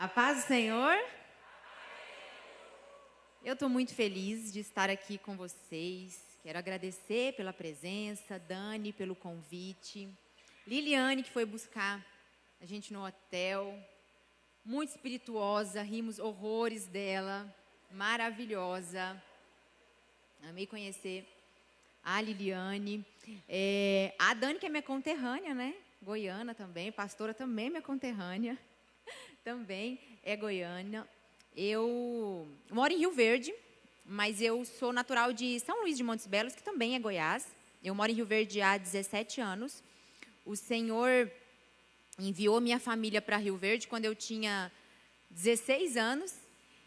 A paz do Senhor. Eu estou muito feliz de estar aqui com vocês. Quero agradecer pela presença, Dani pelo convite, Liliane que foi buscar a gente no hotel, muito espirituosa, rimos horrores dela, maravilhosa. Amei conhecer a Liliane, a Dani que é minha conterrânea, né? Goiana também, pastora também minha conterrânea. Também é goiana. Eu moro em Rio Verde, mas eu sou natural de São Luís de Montes Belos, que também é Goiás. Eu moro em Rio Verde há 17 anos. O Senhor enviou minha família para Rio Verde quando eu tinha 16 anos.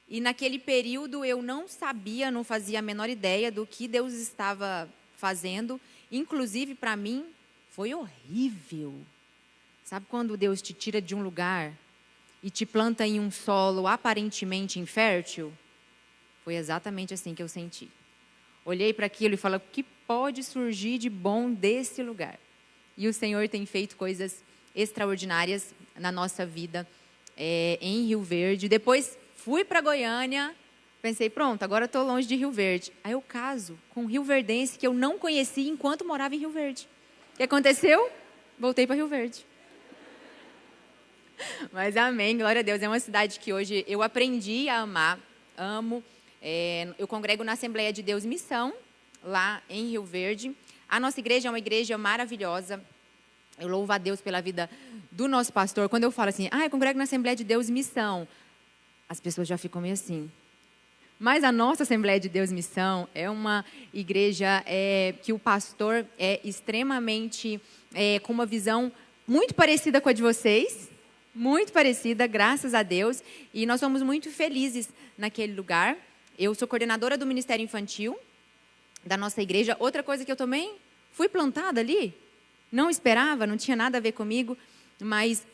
E naquele período eu não sabia, não fazia a menor ideia do que Deus estava fazendo. Inclusive, para mim, foi horrível. Sabe quando Deus te tira de um lugar e te planta em um solo aparentemente infértil? Foi exatamente assim que eu senti. Olhei para aquilo e falei, o que pode surgir de bom desse lugar? E o Senhor tem feito coisas extraordinárias na nossa vida em Rio Verde. Depois fui para Goiânia, pensei, pronto, agora estou longe de Rio Verde. Aí eu caso com um rioverdense que eu não conhecia enquanto morava em Rio Verde. O que aconteceu? Voltei para Rio Verde. Mas amém, glória a Deus. É uma cidade que hoje eu aprendi a amar, amo. Eu congrego na Assembleia de Deus Missão, lá em Rio Verde. A nossa igreja é uma igreja maravilhosa. Eu louvo a Deus pela vida do nosso pastor. Quando eu falo assim, eu congrego na Assembleia de Deus Missão, as pessoas já ficam meio assim. Mas a nossa Assembleia de Deus Missão é uma igreja que o pastor é extremamente, com uma visão muito parecida com a de vocês. Muito parecida, graças a Deus. E nós somos muito felizes naquele lugar. Eu sou coordenadora do Ministério Infantil da nossa igreja. Outra coisa que eu também fui plantada ali. Não esperava, não tinha nada a ver comigo. Mas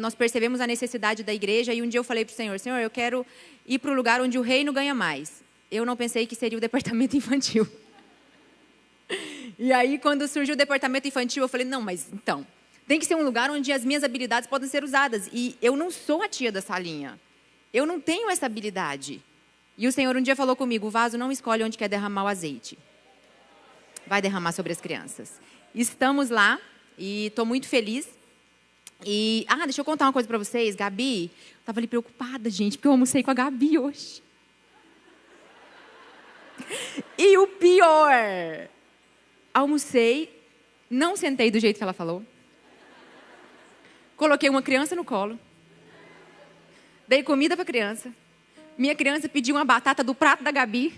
nós percebemos a necessidade da igreja. E um dia eu falei para o Senhor, Senhor, eu quero ir para o lugar onde o reino ganha mais. Eu não pensei que seria o departamento infantil. E aí, quando surgiu o departamento infantil, eu falei, não, mas então... tem que ser um lugar onde as minhas habilidades podem ser usadas. E eu não sou a tia da salinha. Eu não tenho essa habilidade. E o Senhor um dia falou comigo, o vaso não escolhe onde quer derramar o azeite. Vai derramar sobre as crianças. Estamos lá e estou muito feliz. E, deixa eu contar uma coisa para vocês. Gabi, eu estava ali preocupada, gente, porque eu almocei com a Gabi hoje. E o pior, almocei, não sentei do jeito que ela falou. Coloquei uma criança no colo. Dei comida para a criança. Minha criança pediu uma batata do prato da Gabi.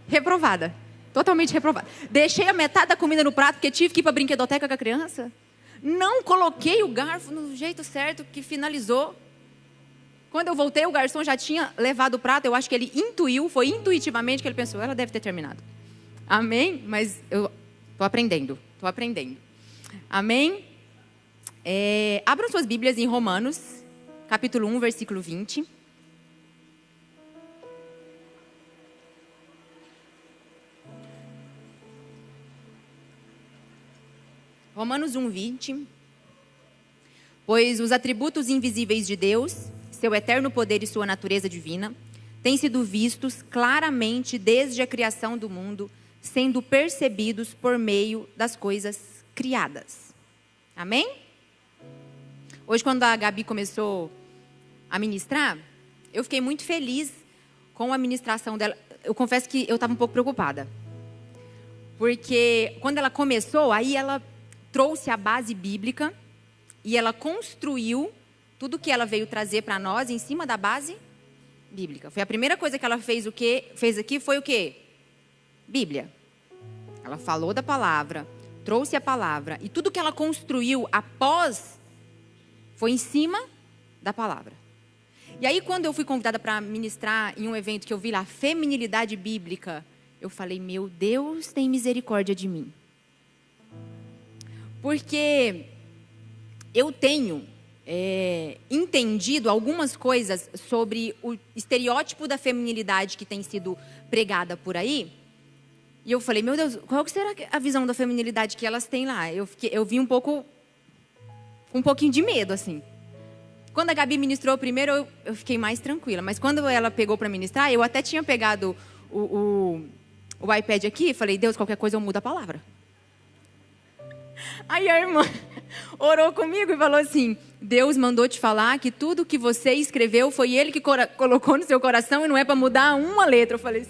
Reprovada. Totalmente reprovada. Deixei a metade da comida no prato porque tive que ir para a brinquedoteca com a criança. Não coloquei o garfo no jeito certo que finalizou. Quando eu voltei, o garçom já tinha levado o prato. Eu acho que ele intuiu, foi intuitivamente que ele pensou, ela deve ter terminado. Amém? Mas eu estou aprendendo. Estou aprendendo. Amém? Abram suas Bíblias em Romanos, capítulo 1, versículo 20. Romanos 1, 20. Pois os atributos invisíveis de Deus, seu eterno poder e sua natureza divina, têm sido vistos claramente desde a criação do mundo, sendo percebidos por meio das coisas criadas. Amém? Hoje, quando a Gabi começou a ministrar, eu fiquei muito feliz com a ministração dela. Eu confesso que eu estava um pouco preocupada. Porque quando ela começou, aí ela trouxe a base bíblica e ela construiu tudo que ela veio trazer para nós em cima da base bíblica. Foi a primeira coisa que ela fez aqui foi o quê? Bíblia. Ela falou da palavra, trouxe a palavra. E tudo que ela construiu após foi em cima da palavra. E aí, quando eu fui convidada para ministrar em um evento que eu vi lá, feminilidade bíblica, eu falei, meu Deus, tem misericórdia de mim. Porque eu tenho entendido algumas coisas sobre o estereótipo da feminilidade que tem sido pregada por aí. E eu falei, meu Deus, qual será a visão da feminilidade que elas têm lá? Eu vi um pouco com um pouquinho de medo, assim. Quando a Gabi ministrou primeiro, eu fiquei mais tranquila. Mas quando ela pegou para ministrar, eu até tinha pegado o iPad aqui e falei, Deus, qualquer coisa eu mudo a palavra. Aí a irmã orou comigo e falou assim, Deus mandou te falar que tudo que você escreveu foi Ele que colocou no seu coração e não é para mudar uma letra. Eu falei,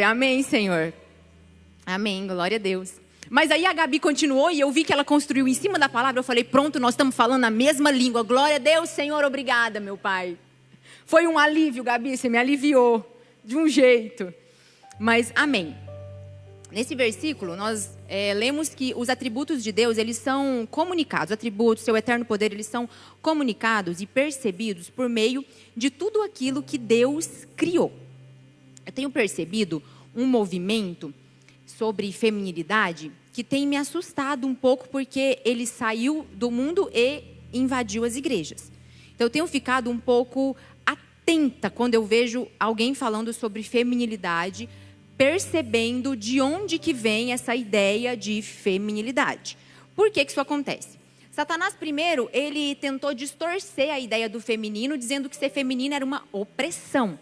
amém, Senhor. Amém, glória a Deus. Mas aí a Gabi continuou e eu vi que ela construiu em cima da palavra. Eu falei, pronto, nós estamos falando a mesma língua. Glória a Deus, Senhor, obrigada, meu Pai. Foi um alívio, Gabi, você me aliviou de um jeito. Mas amém. Nesse versículo, nós lemos que os atributos de Deus, eles são comunicados. Os atributos, seu eterno poder, eles são comunicados e percebidos por meio de tudo aquilo que Deus criou. Eu tenho percebido um movimento sobre feminilidade que tem me assustado um pouco porque ele saiu do mundo e invadiu as igrejas. Então eu tenho ficado um pouco atenta quando eu vejo alguém falando sobre feminilidade, percebendo de onde que vem essa ideia de feminilidade. Por que isso acontece? Satanás primeiro, ele tentou distorcer a ideia do feminino, dizendo que ser feminina era uma opressão,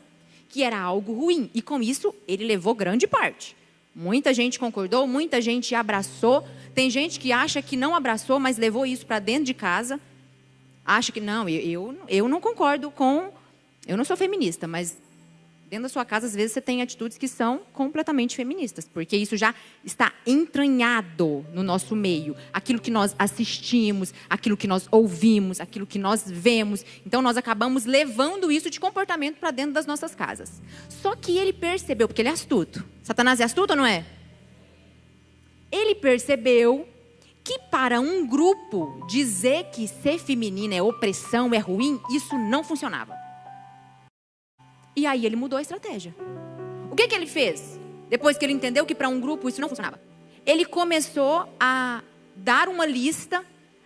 que era algo ruim, e com isso ele levou grande parte. Muita gente concordou, muita gente abraçou. Tem gente que acha que não abraçou, mas levou isso para dentro de casa. Acha que não, eu não concordo com... Eu não sou feminista, mas dentro da sua casa, às vezes, você tem atitudes que são completamente feministas. Porque isso já está entranhado no nosso meio. Aquilo que nós assistimos, aquilo que nós ouvimos, aquilo que nós vemos. Então, nós acabamos levando isso de comportamento para dentro das nossas casas. Só que ele percebeu, porque ele é astuto. Satanás é astuto ou não é? Ele percebeu que para um grupo dizer que ser feminina é opressão, é ruim, isso não funcionava. E aí ele mudou a estratégia. O que ele fez? Depois que ele entendeu que para um grupo isso não funcionava. Ele começou a dar uma lista,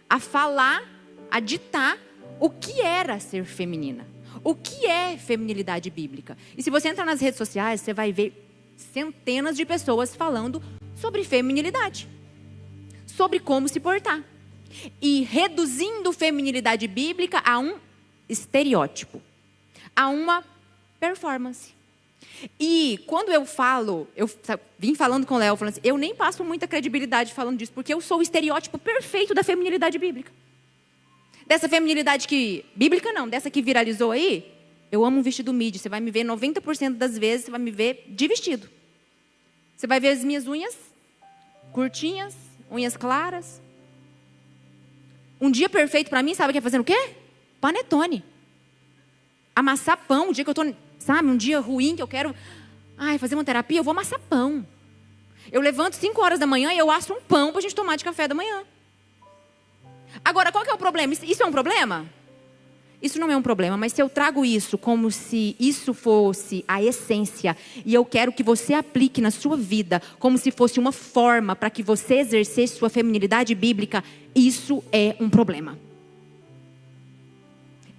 a falar, a ditar o que era ser feminina. O que é feminilidade bíblica? E se você entrar nas redes sociais, você vai ver centenas de pessoas falando sobre feminilidade. Sobre como se portar. E reduzindo feminilidade bíblica a um estereótipo. A uma performance. E quando eu falo, eu vim falando com o Léo, falando assim, eu nem passo muita credibilidade falando disso, porque eu sou o estereótipo perfeito da feminilidade bíblica. Dessa feminilidade que, bíblica não, dessa que viralizou aí, eu amo um vestido midi. Você vai me ver 90% das vezes, você vai me ver de vestido. Você vai ver as minhas unhas curtinhas, unhas claras. Um dia perfeito para mim, sabe o que é fazendo o quê? Panetone. Amassar pão, o dia que eu tô, sabe, um dia ruim que eu quero, fazer uma terapia, eu vou amassar pão. Eu levanto 5 horas da manhã e eu asso um pão para a gente tomar de café da manhã. Agora, qual que é o problema? Isso é um problema? Isso não é um problema, mas se eu trago isso como se isso fosse a essência e eu quero que você aplique na sua vida como se fosse uma forma para que você exercesse sua feminilidade bíblica, isso é um problema.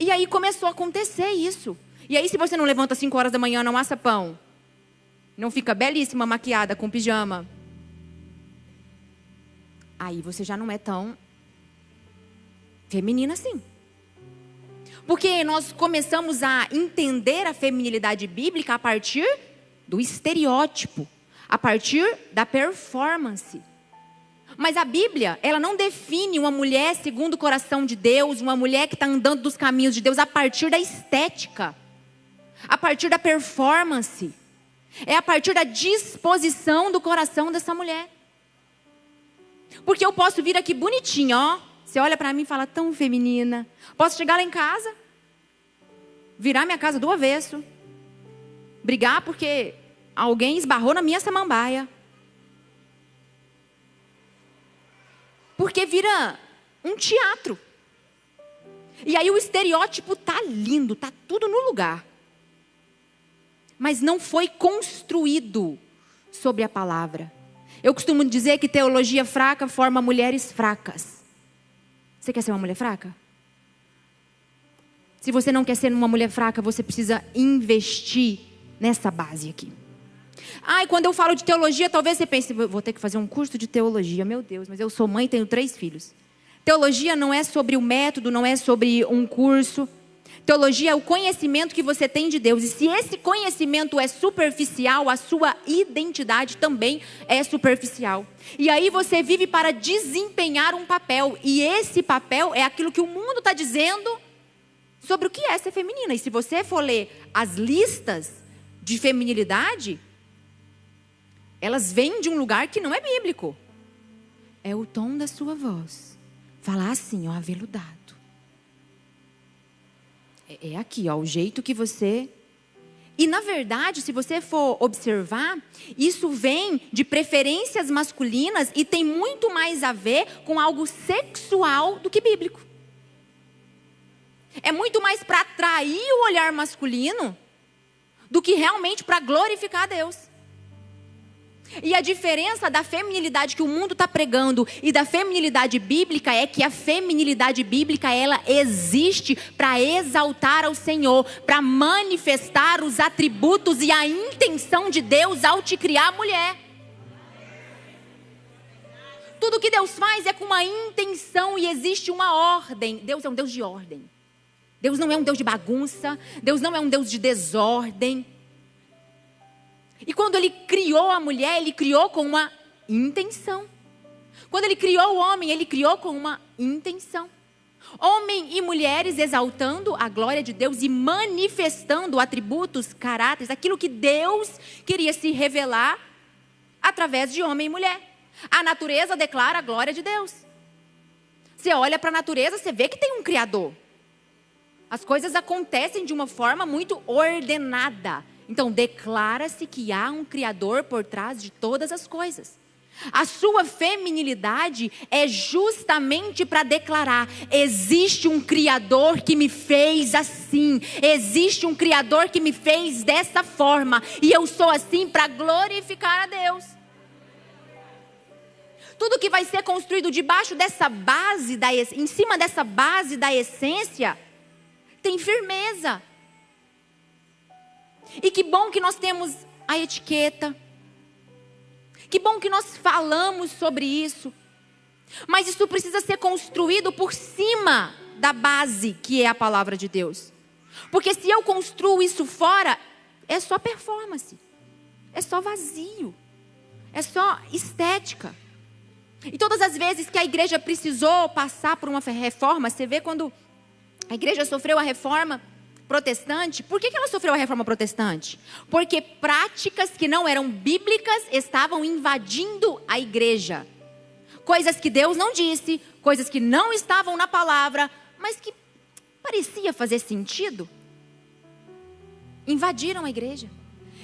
E aí começou a acontecer isso. E aí se você não levanta 5 horas da manhã, não assa pão, não fica belíssima, maquiada, com pijama, aí você já não é tão feminina assim. Porque nós começamos a entender a feminilidade bíblica a partir do estereótipo, a partir da performance. Mas a Bíblia, ela não define uma mulher segundo o coração de Deus, uma mulher que está andando dos caminhos de Deus a partir da estética, a partir da performance. É a partir da disposição do coração dessa mulher. Porque eu posso vir aqui bonitinha, ó. Você olha para mim e fala, tão feminina. Posso chegar lá em casa, virar minha casa do avesso, brigar porque alguém esbarrou na minha samambaia. Porque vira um teatro. E aí o estereótipo tá lindo, tá tudo no lugar. Mas não foi construído sobre a palavra. Eu costumo dizer que teologia fraca forma mulheres fracas. Você quer ser uma mulher fraca? Se você não quer ser uma mulher fraca, você precisa investir nessa base aqui. Ai, quando eu falo de teologia, talvez você pense, vou ter que fazer um curso de teologia. Meu Deus, mas eu sou mãe e tenho 3 filhos. Teologia não é sobre o método, não é sobre um curso. Teologia é o conhecimento que você tem de Deus. E se esse conhecimento é superficial, a sua identidade também é superficial. E aí você vive para desempenhar um papel. E esse papel é aquilo que o mundo está dizendo sobre o que é ser feminina. E se você for ler as listas de feminilidade, elas vêm de um lugar que não é bíblico. É o tom da sua voz. Falar assim, ó, aveludado. É aqui, ó, o jeito que você... E na verdade, se você for observar, isso vem de preferências masculinas e tem muito mais a ver com algo sexual do que bíblico. É muito mais para atrair o olhar masculino do que realmente para glorificar a Deus. E a diferença da feminilidade que o mundo está pregando e da feminilidade bíblica é que a feminilidade bíblica, ela existe para exaltar ao Senhor, para manifestar os atributos e a intenção de Deus ao te criar mulher. Tudo que Deus faz é com uma intenção e existe uma ordem. Deus é um Deus de ordem. Deus não é um Deus de bagunça. Deus não é um Deus de desordem. E quando Ele criou a mulher, Ele criou com uma intenção. Quando Ele criou o homem, Ele criou com uma intenção. Homem e mulheres exaltando a glória de Deus e manifestando atributos, caráteres, aquilo que Deus queria se revelar através de homem e mulher. A natureza declara a glória de Deus. Você olha para a natureza, você vê que tem um Criador. As coisas acontecem de uma forma muito ordenada. Então, declara-se que há um Criador por trás de todas as coisas. A sua feminilidade é justamente para declarar: existe um Criador que me fez assim. Existe um Criador que me fez dessa forma. E eu sou assim para glorificar a Deus. Tudo que vai ser construído debaixo dessa base, em cima dessa base da essência, tem firmeza. E que bom que nós temos a etiqueta. Que bom que nós falamos sobre isso. Mas isso precisa ser construído por cima da base que é a palavra de Deus. Porque se eu construo isso fora, é só performance. É só vazio. É só estética. E todas as vezes que a igreja precisou passar por uma reforma, você vê quando a igreja sofreu a reforma protestante. Por que ela sofreu a reforma protestante? Porque práticas que não eram bíblicas estavam invadindo a igreja. Coisas que Deus não disse, coisas que não estavam na palavra, mas que parecia fazer sentido. Invadiram a igreja.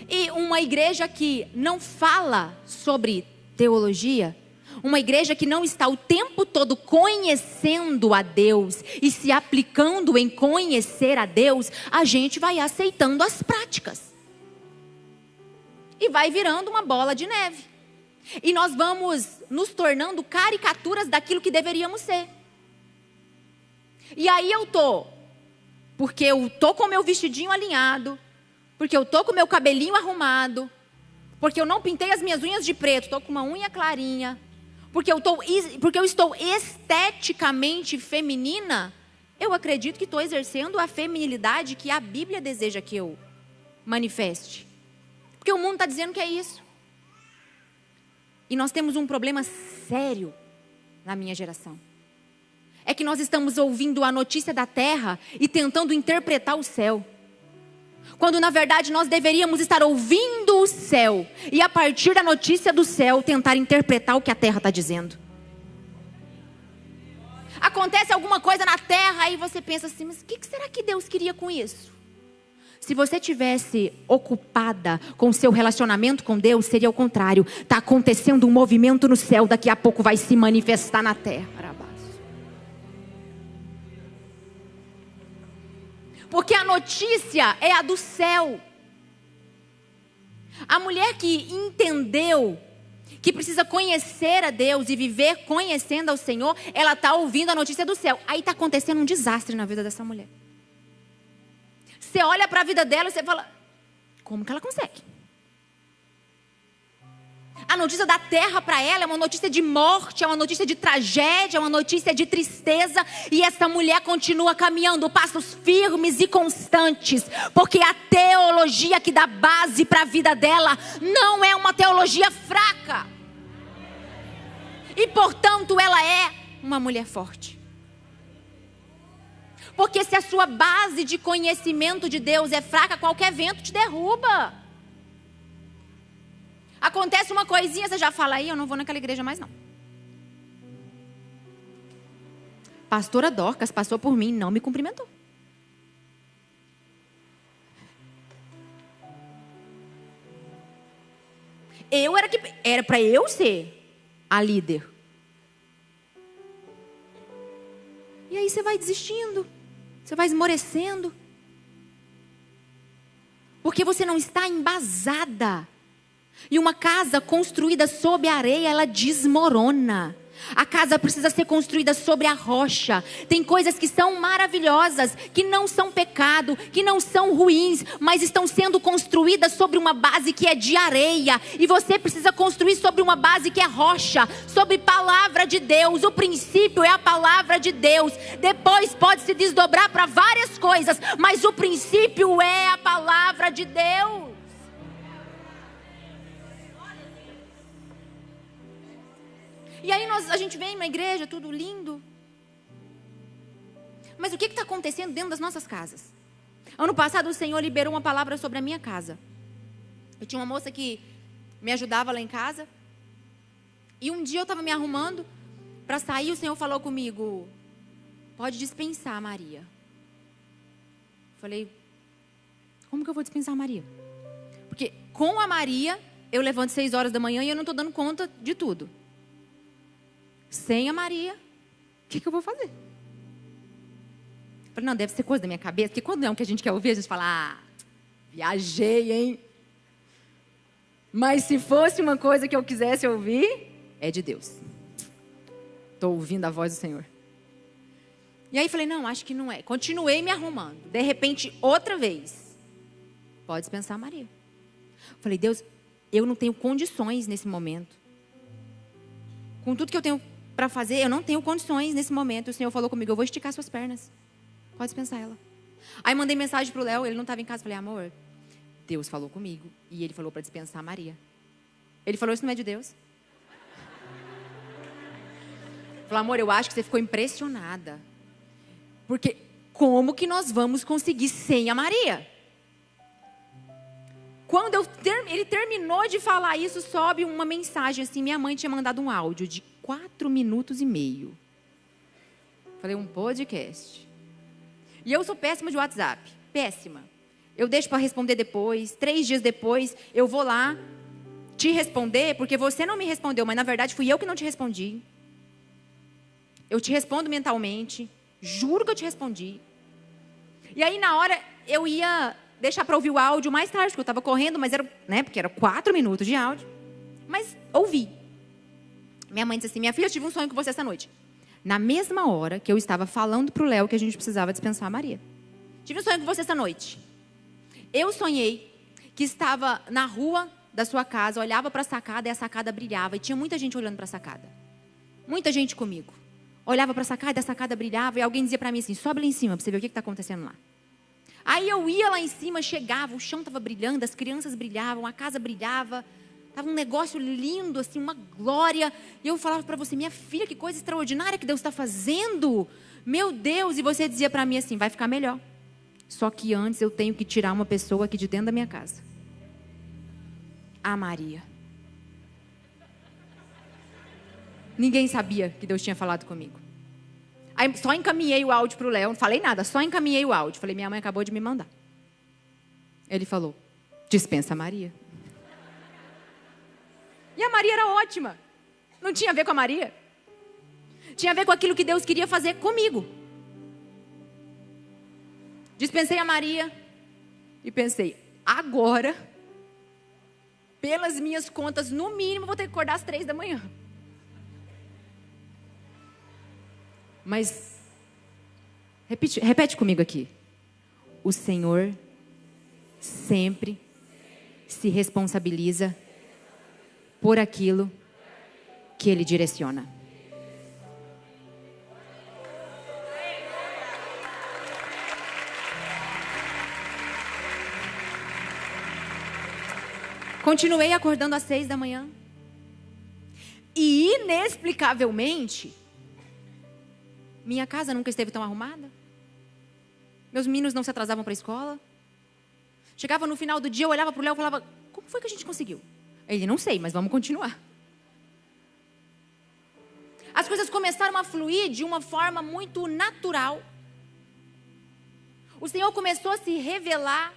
E uma igreja que não fala sobre teologia, uma igreja que não está o tempo todo conhecendo a Deus e se aplicando em conhecer a Deus, a gente vai aceitando as práticas. E vai virando uma bola de neve. E nós vamos nos tornando caricaturas daquilo que deveríamos ser. E aí porque eu tô com o meu vestidinho alinhado, porque eu tô com o meu cabelinho arrumado, porque eu não pintei as minhas unhas de preto, tô com uma unha clarinha, porque eu estou esteticamente feminina, eu acredito que estou exercendo a feminilidade que a Bíblia deseja que eu manifeste. Porque o mundo está dizendo que é isso. E nós temos um problema sério na minha geração. É que nós estamos ouvindo a notícia da terra e tentando interpretar o céu. Quando na verdade nós deveríamos estar ouvindo o céu e a partir da notícia do céu tentar interpretar o que a terra está dizendo. Acontece alguma coisa na terra e você pensa assim, mas o que será que Deus queria com isso? Se você tivesse ocupada com o seu relacionamento com Deus, seria o contrário. Está acontecendo um movimento no céu, daqui a pouco vai se manifestar na terra. Porque a notícia é a do céu. A mulher que entendeu que precisa conhecer a Deus e viver conhecendo ao Senhor, ela está ouvindo a notícia do céu. Aí está acontecendo um desastre na vida dessa mulher. Você olha para a vida dela e você fala, como que ela consegue? A notícia da terra para ela é uma notícia de morte, é uma notícia de tragédia, é uma notícia de tristeza. E essa mulher continua caminhando passos firmes e constantes, porque a teologia que dá base para a vida dela não é uma teologia fraca. E portanto ela é uma mulher forte. Porque se a sua base de conhecimento de Deus é fraca, qualquer vento te derruba. Acontece uma coisinha, você já fala aí, eu não vou naquela igreja mais não. Pastora Dorcas passou por mim, não me cumprimentou. Era para eu ser a líder. E aí você vai desistindo, você vai esmorecendo. Porque você não está embasada. E uma casa construída sobre a areia, ela desmorona. A casa precisa ser construída sobre a rocha. Tem coisas que são maravilhosas, que não são pecado, que não são ruins, mas estão sendo construídas sobre uma base que é de areia. E você precisa construir sobre uma base que é rocha, sobre palavra de Deus. O princípio é a palavra de Deus. Depois pode se desdobrar para várias coisas, mas o princípio é a palavra de Deus. E aí a gente vem na igreja, tudo lindo. Mas o que está acontecendo dentro das nossas casas? Ano passado o Senhor liberou uma palavra sobre a minha casa. Eu tinha uma moça que me ajudava lá em casa. E um dia eu estava me arrumando para sair, o Senhor falou comigo: pode dispensar a Maria. Falei, como que eu vou dispensar a Maria? Porque com a Maria, eu levanto 6 horas da manhã e eu não estou dando conta de tudo. Sem a Maria, o que eu vou fazer? Falei, não, deve ser coisa da minha cabeça. Porque quando é o que a gente quer ouvir, a gente fala, viajei, hein? Mas se fosse uma coisa que eu quisesse ouvir, é de Deus. Estou ouvindo a voz do Senhor. E aí falei, não, acho que não é. Continuei me arrumando. De repente, outra vez, pode dispensar a Maria. Falei, Deus, eu não tenho condições nesse momento. Com tudo que eu tenho para fazer, eu não tenho condições nesse momento. O Senhor falou comigo, eu vou esticar suas pernas. Pode dispensar ela. Aí mandei mensagem para o Léo, ele não estava em casa. Falei, amor, Deus falou comigo. E ele falou para dispensar a Maria. Ele falou, isso não é de Deus? Falei, amor, eu acho que você ficou impressionada. Porque como que nós vamos conseguir sem a Maria? Quando ele terminou de falar isso, sobe uma mensagem assim. Minha mãe tinha mandado um áudio de 4 minutos e meio. Falei, um podcast. E eu sou péssima de WhatsApp. Péssima. Eu deixo para responder depois. 3 dias depois, eu vou lá te responder, porque você não me respondeu, mas na verdade fui eu que não te respondi. Eu te respondo mentalmente. Juro que eu te respondi. E aí na hora eu ia deixar para ouvir o áudio mais tarde, porque eu estava correndo, mas era, né, porque era 4 minutos de áudio. Mas ouvi. Minha mãe disse assim, minha filha, eu tive um sonho com você essa noite. Na mesma hora que eu estava falando para o Léo que a gente precisava dispensar a Maria. Tive um sonho com você essa noite. Eu sonhei que estava na rua da sua casa, olhava para a sacada e a sacada brilhava. E tinha muita gente olhando para a sacada. Muita gente comigo. Olhava para a sacada e a sacada brilhava. E alguém dizia para mim assim, sobe lá em cima para você ver o que está acontecendo lá. Aí eu ia lá em cima, chegava, o chão estava brilhando, as crianças brilhavam, a casa brilhava. Estava um negócio lindo, assim, uma glória. E eu falava para você, minha filha, que coisa extraordinária que Deus está fazendo. Meu Deus, e você dizia para mim assim, vai ficar melhor. Só que antes eu tenho que tirar uma pessoa aqui de dentro da minha casa. A Maria. Ninguém sabia que Deus tinha falado comigo. Aí só encaminhei o áudio para o Léo, não falei nada, só encaminhei o áudio. Falei, minha mãe acabou de me mandar. Ele falou, dispensa a Maria. E a Maria era ótima. Não tinha a ver com a Maria. Tinha a ver com aquilo que Deus queria fazer comigo. Dispensei a Maria e pensei, agora, pelas minhas contas, no mínimo, vou ter que acordar às 3 da manhã. Mas, repete comigo aqui. O Senhor sempre se responsabiliza por aquilo que Ele direciona. Continuei acordando às 6 da manhã. E inexplicavelmente, minha casa nunca esteve tão arrumada. Meus meninos não se atrasavam para a escola. Chegava no final do dia, eu olhava para o Léo e falava: como foi que a gente conseguiu? Ele: não sei, mas vamos continuar. As coisas começaram a fluir de uma forma muito natural. O Senhor começou a se revelar.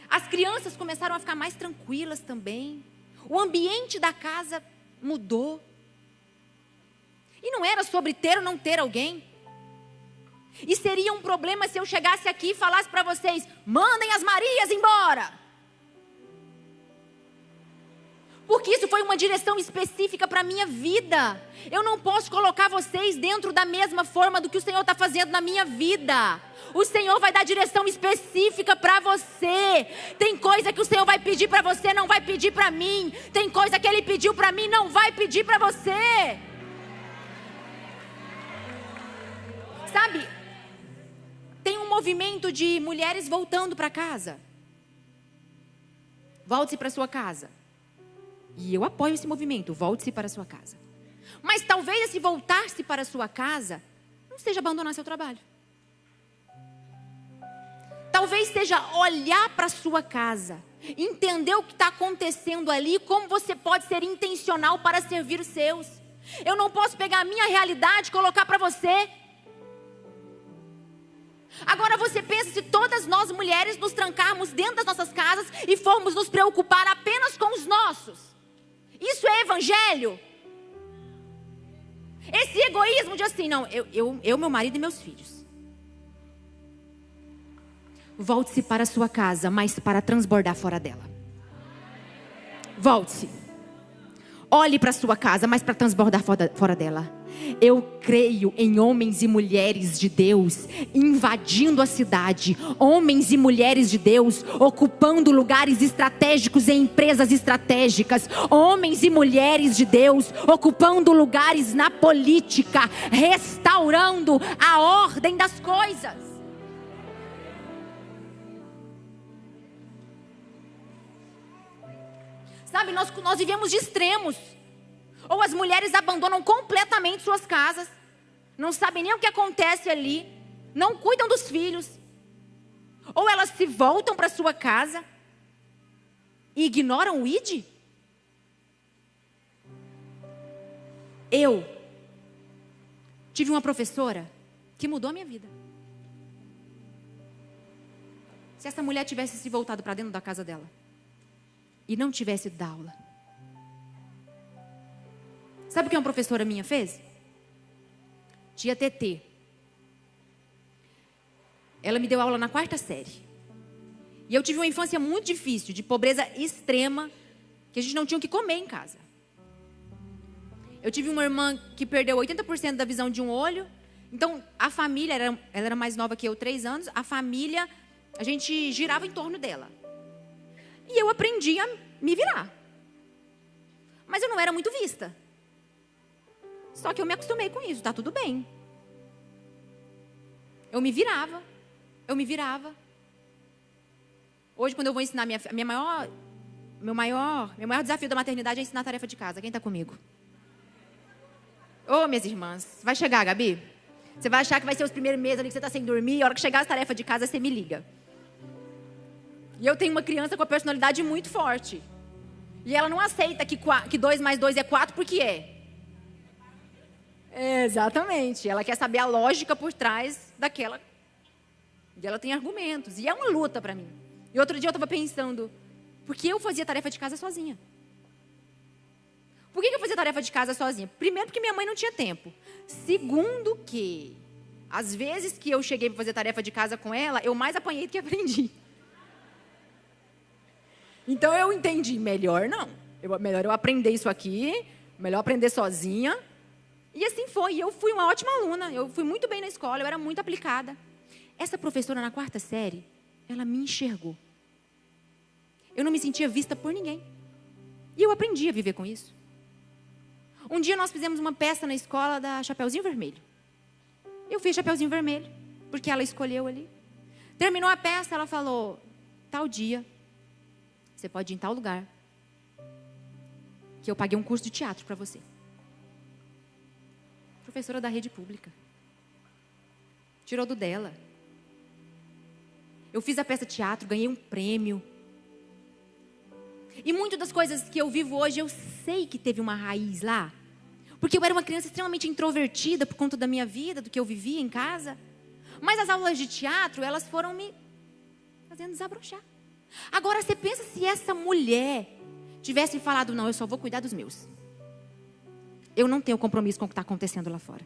As crianças começaram a ficar mais tranquilas também. O ambiente da casa mudou. E não era sobre ter ou não ter alguém. E seria um problema se eu chegasse aqui e falasse para vocês: mandem as Marias embora. Porque isso foi uma direção específica para a minha vida. Eu não posso colocar vocês dentro da mesma forma do que o Senhor está fazendo na minha vida. O Senhor vai dar direção específica para você. Tem coisa que o Senhor vai pedir para você, não vai pedir para mim. Tem coisa que Ele pediu para mim, não vai pedir para você. Sabe, tem um movimento de mulheres voltando para casa. Volte-se para sua casa. E eu apoio esse movimento, volte-se para a sua casa. Mas talvez esse voltar-se para a sua casa não seja abandonar seu trabalho. Talvez seja olhar para a sua casa, entender o que está acontecendo ali, como você pode ser intencional para servir os seus. Eu não posso pegar a minha realidade e colocar para você. Agora você pensa, se todas nós mulheres nos trancarmos dentro das nossas casas e formos nos preocupar apenas com os nossos. Isso é evangelho? Esse egoísmo de assim, não, eu, meu marido e meus filhos. Volte-se para a sua casa, mas para transbordar fora dela. Volte-se. Olhe para a sua casa, mas para transbordar fora dela. Eu creio em homens e mulheres de Deus invadindo a cidade, homens e mulheres de Deus ocupando lugares estratégicos em empresas estratégicas, homens e mulheres de Deus ocupando lugares na política, restaurando a ordem das coisas. Sabe, nós vivemos de extremos. Ou as mulheres abandonam completamente suas casas, não sabem nem o que acontece ali, não cuidam dos filhos. Ou elas se voltam para sua casa e ignoram o ID. Eu tive uma professora que mudou a minha vida. Se essa mulher tivesse se voltado para dentro da casa dela e não tivesse ido dar aula. Sabe o que uma professora minha fez? Tia TT. Ela me deu aula na 4ª série. E eu tive uma infância muito difícil, de pobreza extrema, que a gente não tinha o que comer em casa. Eu tive uma irmã que perdeu 80% da visão de um olho. Então, a família, ela era mais nova que eu, 3 anos. A família, a gente girava em torno dela. E eu aprendi a me virar. Mas eu não era muito vista. Só que eu me acostumei com isso, tá tudo bem. Eu me virava. Hoje, quando eu vou ensinar meu maior desafio da maternidade é ensinar a tarefa de casa. Quem está comigo? Ô, minhas irmãs, vai chegar, Gabi? Você vai achar que vai ser os primeiros meses ali que você está sem dormir, a hora que chegar as tarefas de casa, você me liga. E eu tenho uma criança com a personalidade muito forte. E ela não aceita que 2 mais 2 é 4 porque é. Exatamente. Ela quer saber a lógica por trás daquela. E ela tem argumentos. E é uma luta para mim. E outro dia eu estava pensando, por que eu fazia tarefa de casa sozinha? Por que eu fazia tarefa de casa sozinha? Primeiro, porque minha mãe não tinha tempo. Segundo, que às vezes que eu cheguei para fazer tarefa de casa com ela, eu mais apanhei do que aprendi. Então eu entendi, melhor eu aprender isso aqui, melhor aprender sozinha. E assim foi, eu fui uma ótima aluna, eu fui muito bem na escola, eu era muito aplicada. Essa professora na 4ª série, ela me enxergou. Eu não me sentia vista por ninguém. E eu aprendi a viver com isso. Um dia nós fizemos uma peça na escola da Chapeuzinho Vermelho. Eu fiz Chapeuzinho Vermelho, porque ela escolheu ali. Terminou a peça, ela falou, tal dia, você pode ir em tal lugar, que eu paguei um curso de teatro para você. Professora da rede pública. Tirou do dela. Eu fiz a peça de teatro, ganhei um prêmio. E muitas das coisas que eu vivo hoje, eu sei que teve uma raiz lá. Porque eu era uma criança extremamente introvertida por conta da minha vida, do que eu vivia em casa. Mas as aulas de teatro, elas foram me fazendo desabrochar. Agora, você pensa se essa mulher tivesse falado, não, eu só vou cuidar dos meus. Eu não tenho compromisso com o que está acontecendo lá fora.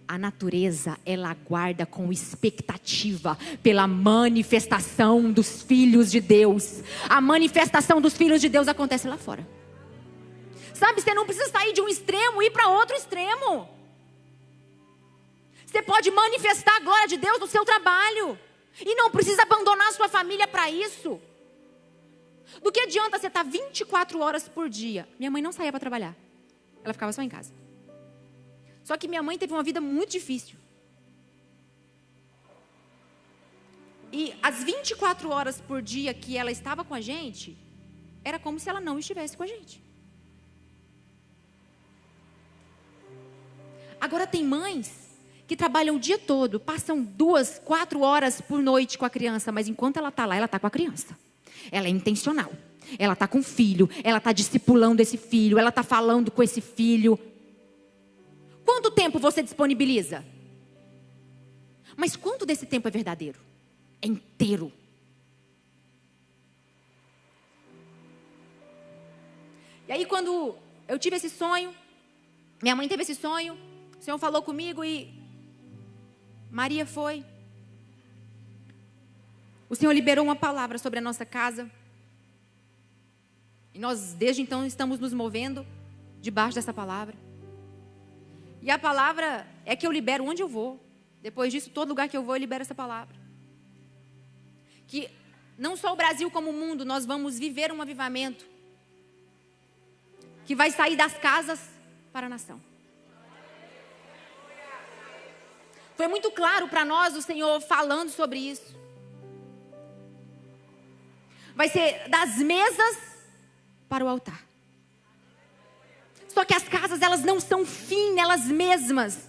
A natureza, ela aguarda com expectativa pela manifestação dos filhos de Deus. A manifestação dos filhos de Deus acontece lá fora. Sabe, você não precisa sair de um extremo e ir para outro extremo. Você pode manifestar a glória de Deus no seu trabalho. E não precisa abandonar a sua família para isso. Do que adianta você estar 24 horas por dia? Minha mãe não saía para trabalhar. Ela ficava só em casa. Só que minha mãe teve uma vida muito difícil. E as 24 horas por dia que ela estava com a gente, era como se ela não estivesse com a gente. Agora tem mães que trabalham o dia todo, passam 2, 4 horas por noite com a criança, mas enquanto ela está lá, ela está com a criança. Ela é intencional. Ela está com o filho, ela está discipulando esse filho, ela está falando com esse filho. Quanto tempo você disponibiliza? Mas quanto desse tempo é verdadeiro? É inteiro. E aí quando eu tive esse sonho, minha mãe teve esse sonho, o Senhor falou comigo e Maria foi. O Senhor liberou uma palavra sobre a nossa casa. E nós desde então estamos nos movendo debaixo dessa palavra. E a palavra é que eu libero onde eu vou. Depois disso, todo lugar que eu vou, eu libero essa palavra. Que não só o Brasil como o mundo, nós vamos viver um avivamento que vai sair das casas para a nação. Foi muito claro para nós o Senhor falando sobre isso. Vai ser das mesas para o altar. Só que as casas, elas não são fim nelas mesmas.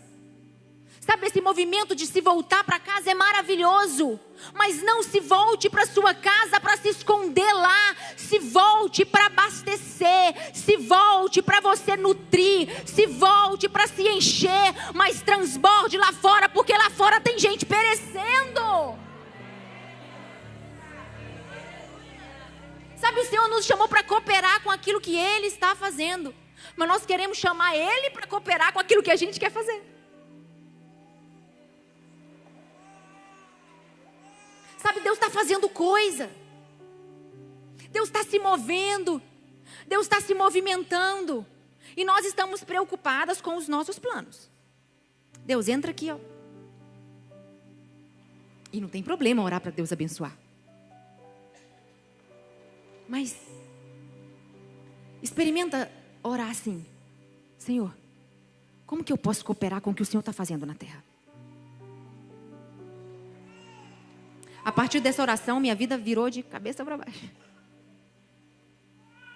Sabe, esse movimento de se voltar para casa é maravilhoso. Mas não se volte para sua casa para se esconder lá. Se volte para abastecer. Se volte para você nutrir. Se volte para se encher. Mas transborde lá fora, porque lá fora tem gente perecendo. Sabe, o Senhor nos chamou para cooperar com aquilo que Ele está fazendo. Mas nós queremos chamar Ele para cooperar com aquilo que a gente quer fazer. Sabe, Deus está fazendo coisa. Deus está se movendo. Deus está se movimentando. E nós estamos preocupadas com os nossos planos. Deus entra aqui, ó. E não tem problema orar para Deus abençoar. Mas experimenta orar assim: Senhor, como que eu posso cooperar com o que o Senhor está fazendo na terra? A partir dessa oração, minha vida virou de cabeça para baixo.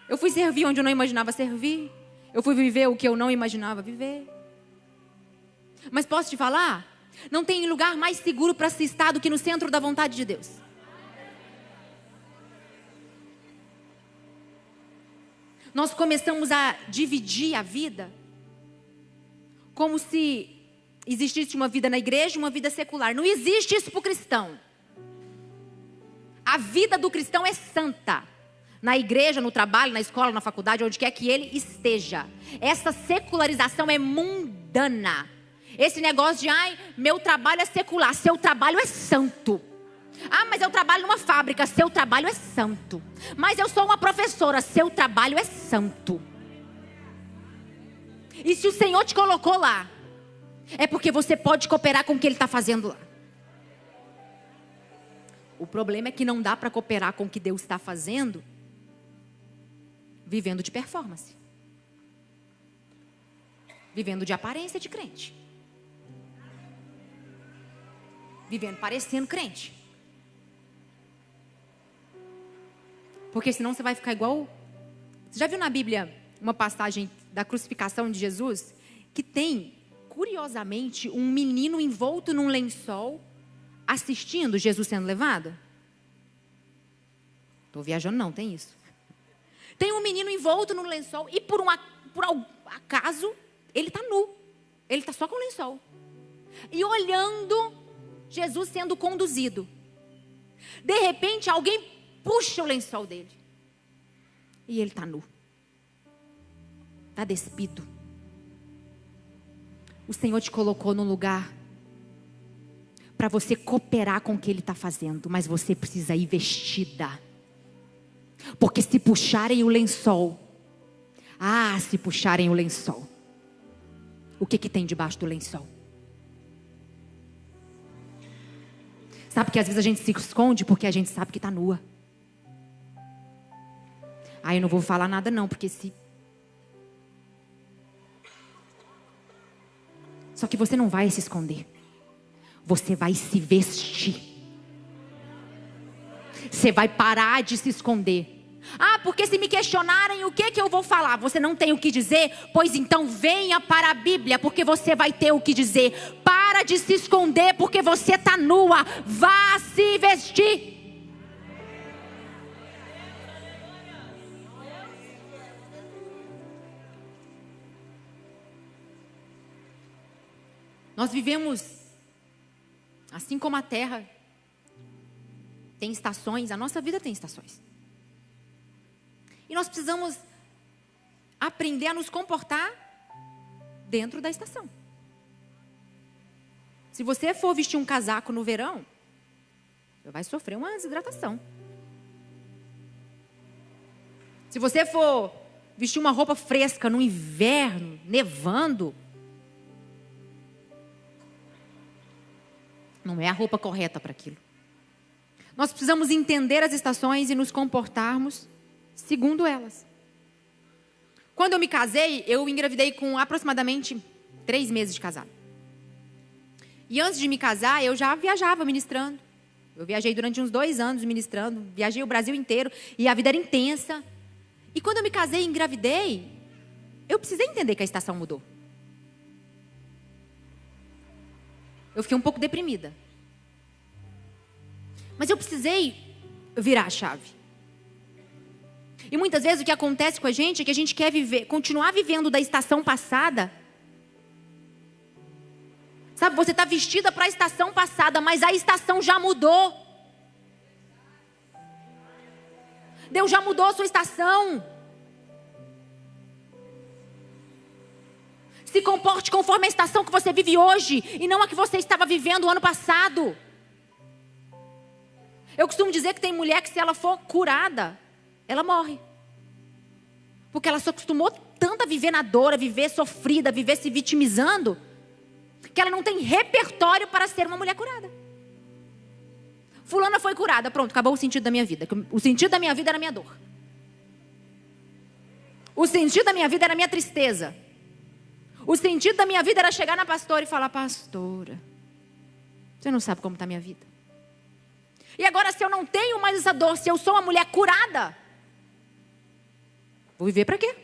Eu fui servir onde eu não imaginava servir. Eu fui viver o que eu não imaginava viver. Mas posso te falar? Não tem lugar mais seguro para se estar do que no centro da vontade de Deus. Nós começamos a dividir a vida como se existisse uma vida na igreja e uma vida secular. Não existe isso para o cristão. A vida do cristão é santa. Na igreja, no trabalho, na escola, na faculdade, onde quer que ele esteja. Essa secularização é mundana. Esse negócio de, meu trabalho é secular, seu trabalho é santo. Mas eu trabalho numa fábrica, seu trabalho é santo. Mas eu sou uma professora, seu trabalho é santo. E se o Senhor te colocou lá, é porque você pode cooperar com o que Ele está fazendo lá. O problema é que não dá para cooperar com o que Deus está fazendo Vivendo de performance. Vivendo de aparência de crente. Vivendo parecendo crente. Porque senão você vai ficar igual... Você já viu na Bíblia uma passagem da crucificação de Jesus? Que tem, curiosamente, um menino envolto num lençol assistindo Jesus sendo levado? Estou viajando não, tem isso. Tem um menino envolto num lençol e por acaso ele está nu. Ele está só com o lençol. E olhando Jesus sendo conduzido. De repente alguém puxa o lençol dele. E ele está nu. Está despido. O Senhor te colocou num lugar para você cooperar com o que Ele está fazendo. Mas você precisa ir vestida. Porque se puxarem o lençol. Se puxarem o lençol. O que tem debaixo do lençol? Sabe que às vezes a gente se esconde porque a gente sabe que está nua. Eu não vou falar nada não, porque se... Só que você não vai se esconder. Você vai se vestir. Você vai parar de se esconder. Porque se me questionarem o que eu vou falar, você não tem o que dizer? Pois então venha para a Bíblia, porque você vai ter o que dizer. Para de se esconder, porque você está nua. Vá se vestir. Nós vivemos, assim como a terra tem estações, a nossa vida tem estações. E nós precisamos aprender a nos comportar dentro da estação. Se você for vestir um casaco no verão, você vai sofrer uma desidratação. Se você for vestir uma roupa fresca no inverno, nevando, não é a roupa correta para aquilo. Nós precisamos entender as estações e nos comportarmos segundo elas. Quando eu me casei, eu engravidei com aproximadamente 3 meses de casado. E antes de me casar, eu já viajava ministrando. Eu viajei durante uns 2 anos ministrando. Viajei o Brasil inteiro e a vida era intensa. E quando eu me casei e engravidei, eu precisei entender que a estação mudou. Eu fiquei um pouco deprimida. Mas eu precisei virar a chave. E muitas vezes o que acontece com a gente é que a gente quer continuar vivendo da estação passada. Sabe, você está vestida para a estação passada, mas a estação já mudou. Deus já mudou a sua estação. Se comporte conforme a estação que você vive hoje e não a que você estava vivendo o ano passado. Eu costumo dizer que tem mulher que se ela for curada, ela morre. Porque ela se acostumou tanto a viver na dor, a viver sofrida, a viver se vitimizando, que ela não tem repertório para ser uma mulher curada. Fulana foi curada, pronto, acabou o sentido da minha vida. O sentido da minha vida era a minha dor. O sentido da minha vida era a minha tristeza. O sentido da minha vida era chegar na pastora e falar: pastora, você não sabe como está a minha vida. E agora, se eu não tenho mais essa dor, se eu sou uma mulher curada, vou viver para quê?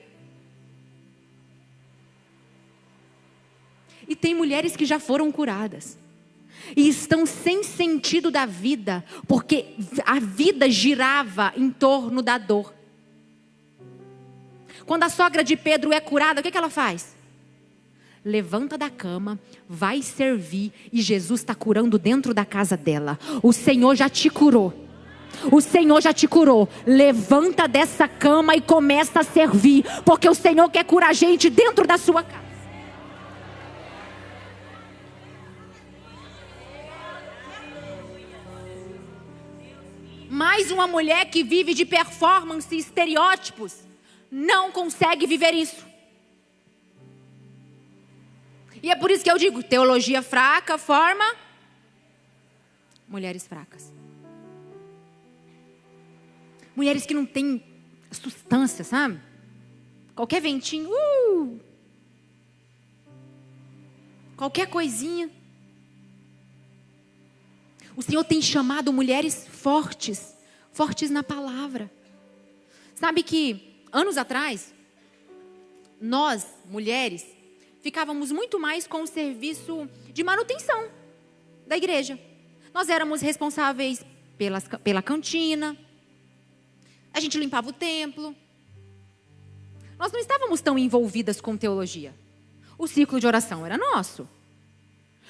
E tem mulheres que já foram curadas e estão sem sentido da vida, porque a vida girava em torno da dor. Quando a sogra de Pedro é curada, o que ela faz? Levanta da cama, vai servir, e Jesus está curando dentro da casa dela. O Senhor já te curou. O Senhor já te curou. Levanta dessa cama e começa a servir, porque o Senhor quer curar a gente dentro da sua casa. Mais uma mulher que vive de performance e estereótipos não consegue viver isso. E é por isso que eu digo, teologia fraca forma mulheres fracas. Mulheres que não têm substância, sabe? qualquer ventinho, qualquer coisinha. O Senhor tem chamado mulheres fortes, fortes na palavra. Sabe que anos atrás, nós, mulheres, ficávamos muito mais com o serviço de manutenção da igreja. Nós éramos responsáveis pela cantina, a gente limpava o templo. Nós não estávamos tão envolvidas com teologia. O ciclo de oração era nosso.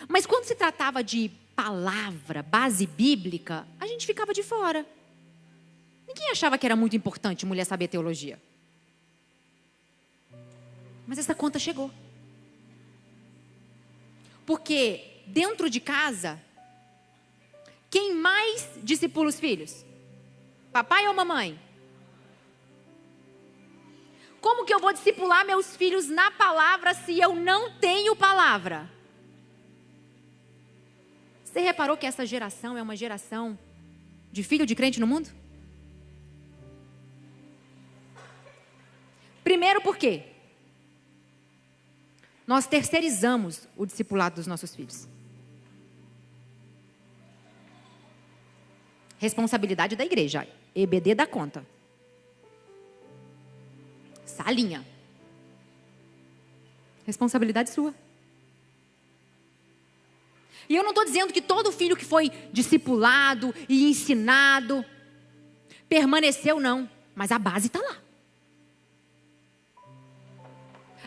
Mas quando se tratava de palavra, base bíblica, a gente ficava de fora. Ninguém achava que era muito importante mulher saber teologia. Mas essa conta chegou. Porque dentro de casa, quem mais discipula os filhos? Papai ou mamãe? Como que eu vou discipular meus filhos na palavra se eu não tenho palavra? Você reparou que essa geração é uma geração de filho de crente no mundo? Primeiro, por quê? Nós terceirizamos o discipulado dos nossos filhos. Responsabilidade da igreja. EBD dá conta. Salinha. Responsabilidade sua. E eu não estou dizendo que todo filho que foi discipulado e ensinado permaneceu, não. Mas a base está lá.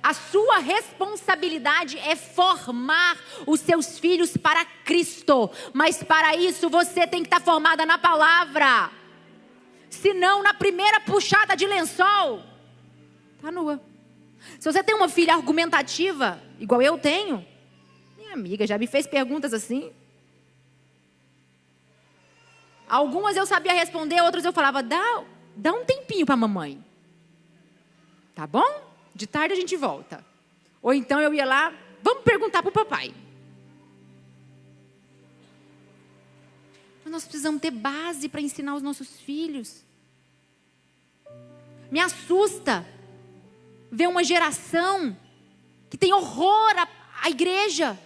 A sua responsabilidade é formar os seus filhos para Cristo. Mas para isso você tem que estar formada na palavra. Senão, na primeira puxada de lençol, está nua. Se você tem uma filha argumentativa, igual eu tenho, minha amiga já me fez perguntas assim. Algumas eu sabia responder, outras eu falava, dá um tempinho para a mamãe. Tá bom? De tarde a gente volta. Ou então eu ia lá, vamos perguntar para o papai. Mas nós precisamos ter base para ensinar os nossos filhos. Me assusta ver uma geração que tem horror à igreja.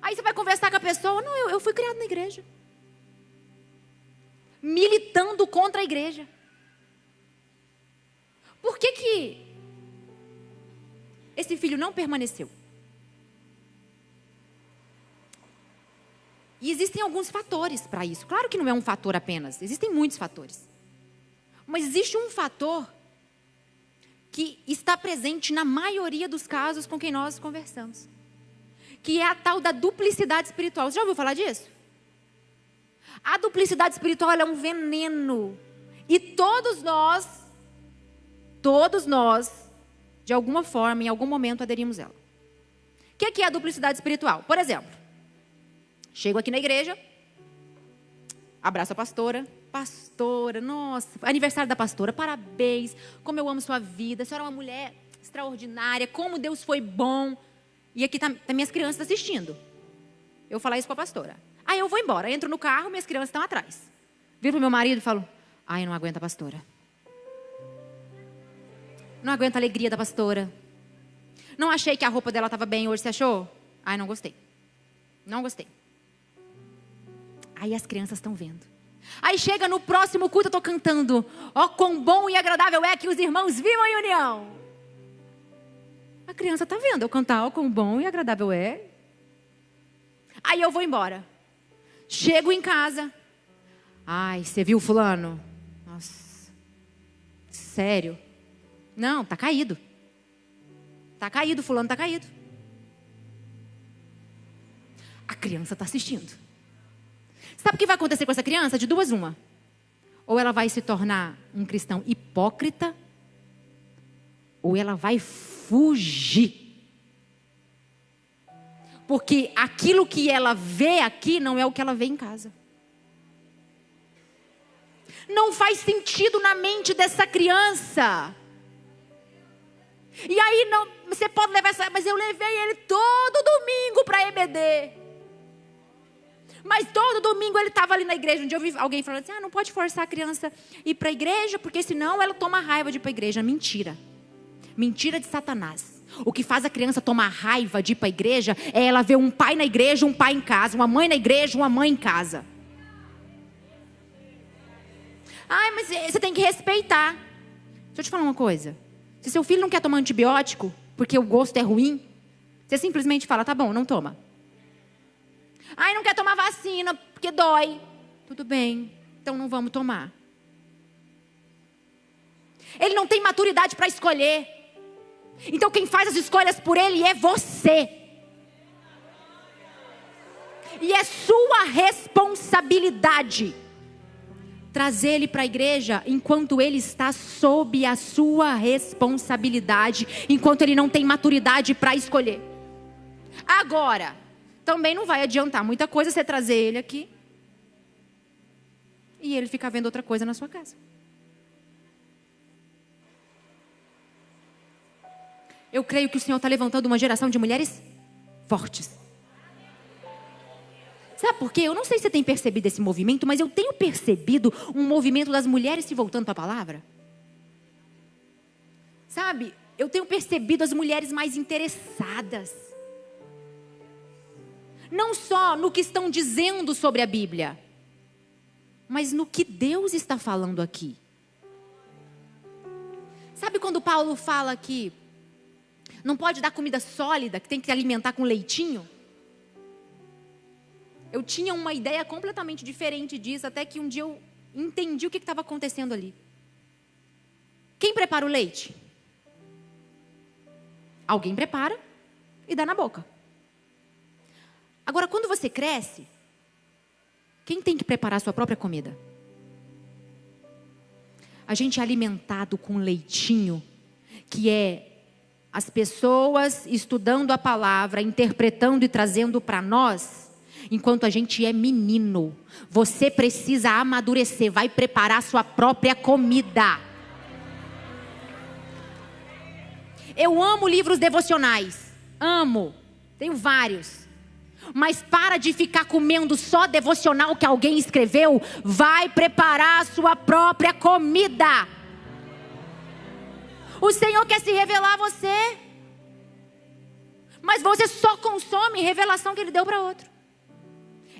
Aí você vai conversar com a pessoa, não, eu fui criado na igreja. Militando contra a igreja. Por que esse filho não permaneceu? E existem alguns fatores para isso. Claro que não é um fator apenas. Existem muitos fatores. Mas existe um fator que está presente na maioria dos casos com quem nós conversamos. Que é a tal da duplicidade espiritual. Você já ouviu falar disso? A duplicidade espiritual ela é um veneno. E todos nós, de alguma forma, em algum momento, aderimos a ela. O que é a duplicidade espiritual? Por exemplo, chego aqui na igreja, abraço a pastora. Pastora, nossa, aniversário da pastora, parabéns, como eu amo sua vida, a senhora é uma mulher extraordinária, como Deus foi bom. E aqui tá minhas crianças assistindo. Eu vou falar isso com a pastora. Aí eu vou embora, entro no carro, minhas crianças estão atrás. Viro pro meu marido e falo, eu não aguento a pastora. Não aguento a alegria da pastora. Não achei que a roupa dela estava bem hoje, você achou? Não gostei. Não gostei. Aí as crianças estão vendo. Aí chega no próximo culto, eu estou cantando. Ó, quão bom e agradável é que os irmãos vivam em união. A criança está vendo eu cantar, ó, quão bom e agradável é. Aí eu vou embora. Chego em casa. Você viu fulano? Nossa, sério? Não, tá caído. Tá caído, fulano tá caído. A criança está assistindo. Sabe o que vai acontecer com essa criança? De duas uma. Ou ela vai se tornar um cristão hipócrita, ou ela vai fugir. Porque aquilo que ela vê aqui não é o que ela vê em casa. Não faz sentido na mente dessa criança. E aí você pode levar essa... Mas eu levei ele todo domingo para EBD. Mas todo domingo ele estava ali na igreja. Um dia eu vi alguém falando assim, não pode forçar a criança a ir para a igreja, porque senão ela toma raiva de ir para a igreja. Mentira. Mentira de Satanás. O que faz a criança tomar raiva de ir para a igreja é ela ver um pai na igreja, um pai em casa, uma mãe na igreja, uma mãe em casa. Ai, mas você tem que respeitar. Deixa eu te falar uma coisa. Se seu filho não quer tomar antibiótico porque o gosto é ruim, você simplesmente fala, tá bom, não toma. Ai, não quer tomar vacina porque dói. Tudo bem, então não vamos tomar. Ele não tem maturidade para escolher. Então quem faz as escolhas por ele é você. E é sua responsabilidade trazer ele para a igreja enquanto ele está sob a sua responsabilidade, enquanto ele não tem maturidade para escolher. Agora, também não vai adiantar muita coisa você trazer ele aqui e ele ficar vendo outra coisa na sua casa. Eu creio que o Senhor está levantando uma geração de mulheres fortes. Sabe por quê? Eu não sei se você tem percebido esse movimento, mas eu tenho percebido um movimento das mulheres se voltando para a palavra. Sabe? Eu tenho percebido as mulheres mais interessadas. Não só no que estão dizendo sobre a Bíblia, mas no que Deus está falando aqui. Sabe quando Paulo fala que não pode dar comida sólida, que tem que alimentar com leitinho? Eu tinha uma ideia completamente diferente disso, até que um dia eu entendi o que estava acontecendo ali. Quem prepara o leite? Alguém prepara e dá na boca. Agora, quando você cresce, quem tem que preparar a sua própria comida? A gente é alimentado com leitinho, que é as pessoas estudando a palavra, interpretando e trazendo para nós, enquanto a gente é menino. Você precisa amadurecer, vai preparar a sua própria comida. Eu amo livros devocionais, amo, tenho vários. Mas para de ficar comendo só devocional que alguém escreveu, vai preparar a sua própria comida. O Senhor quer se revelar a você, mas você só consome revelação que Ele deu para outro.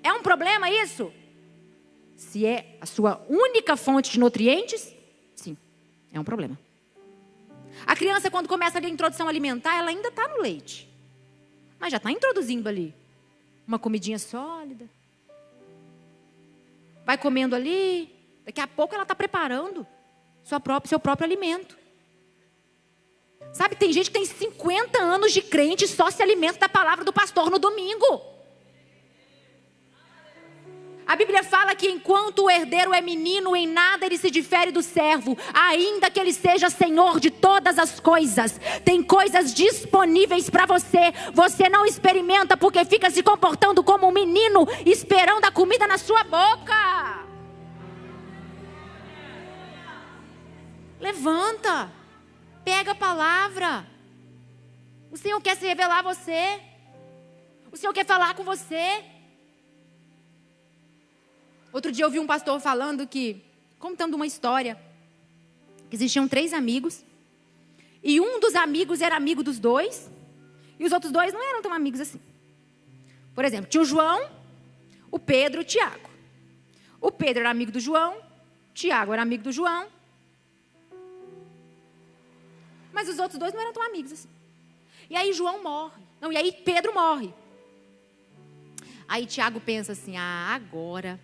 É um problema isso? Se é a sua única fonte de nutrientes, sim, é um problema. A criança, quando começa ali a introdução alimentar, ela ainda está no leite, mas já está introduzindo ali uma comidinha sólida. Vai comendo ali, daqui a pouco ela está preparando seu próprio alimento. Sabe, tem gente que tem 50 anos de crente e só se alimenta da palavra do pastor no domingo. A Bíblia fala que enquanto o herdeiro é menino, em nada ele se difere do servo, ainda que ele seja senhor de todas as coisas. Tem coisas disponíveis para você. Você não experimenta porque fica se comportando como um menino, esperando a comida na sua boca. Levanta, pega a palavra. O Senhor quer se revelar a você. O Senhor quer falar com você. Outro dia eu vi um pastor falando contando uma história, que existiam 3 amigos, e um dos amigos era amigo dos 2, e os outros 2 não eram tão amigos assim. Por exemplo, tinha o João, o Pedro e o Tiago. O Pedro era amigo do João, o Tiago era amigo do João, mas os outros 2 não eram tão amigos assim. E aí João morre, e aí Pedro morre. Aí Tiago pensa assim, agora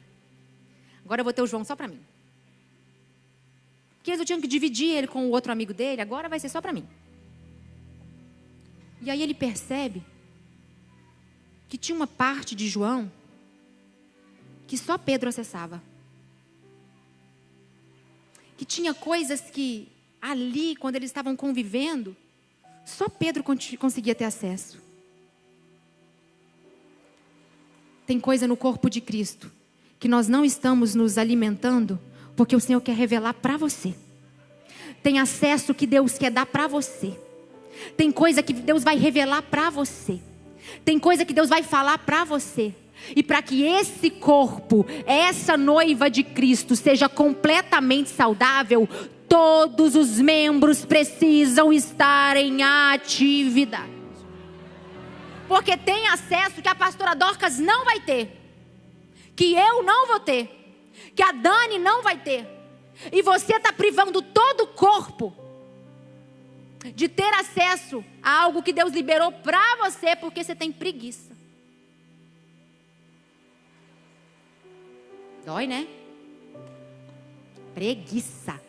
eu vou ter o João só para mim. Porque eu tinha que dividir ele com o outro amigo dele, agora vai ser só para mim. E aí ele percebe que tinha uma parte de João que só Pedro acessava. Que tinha coisas que ali, quando eles estavam convivendo, só Pedro conseguia ter acesso. Tem coisa no corpo de Cristo que nós não estamos nos alimentando, porque o Senhor quer revelar para você. Tem acesso que Deus quer dar para você. Tem coisa que Deus vai revelar para você. Tem coisa que Deus vai falar para você. E para que esse corpo, essa noiva de Cristo, seja completamente saudável, todos os membros precisam estar em atividade. Porque tem acesso que a pastora Dorcas não vai ter, que eu não vou ter, que a Dani não vai ter. E você está privando todo o corpo de ter acesso a algo que Deus liberou para você, porque você tem preguiça. Dói, né? Preguiça.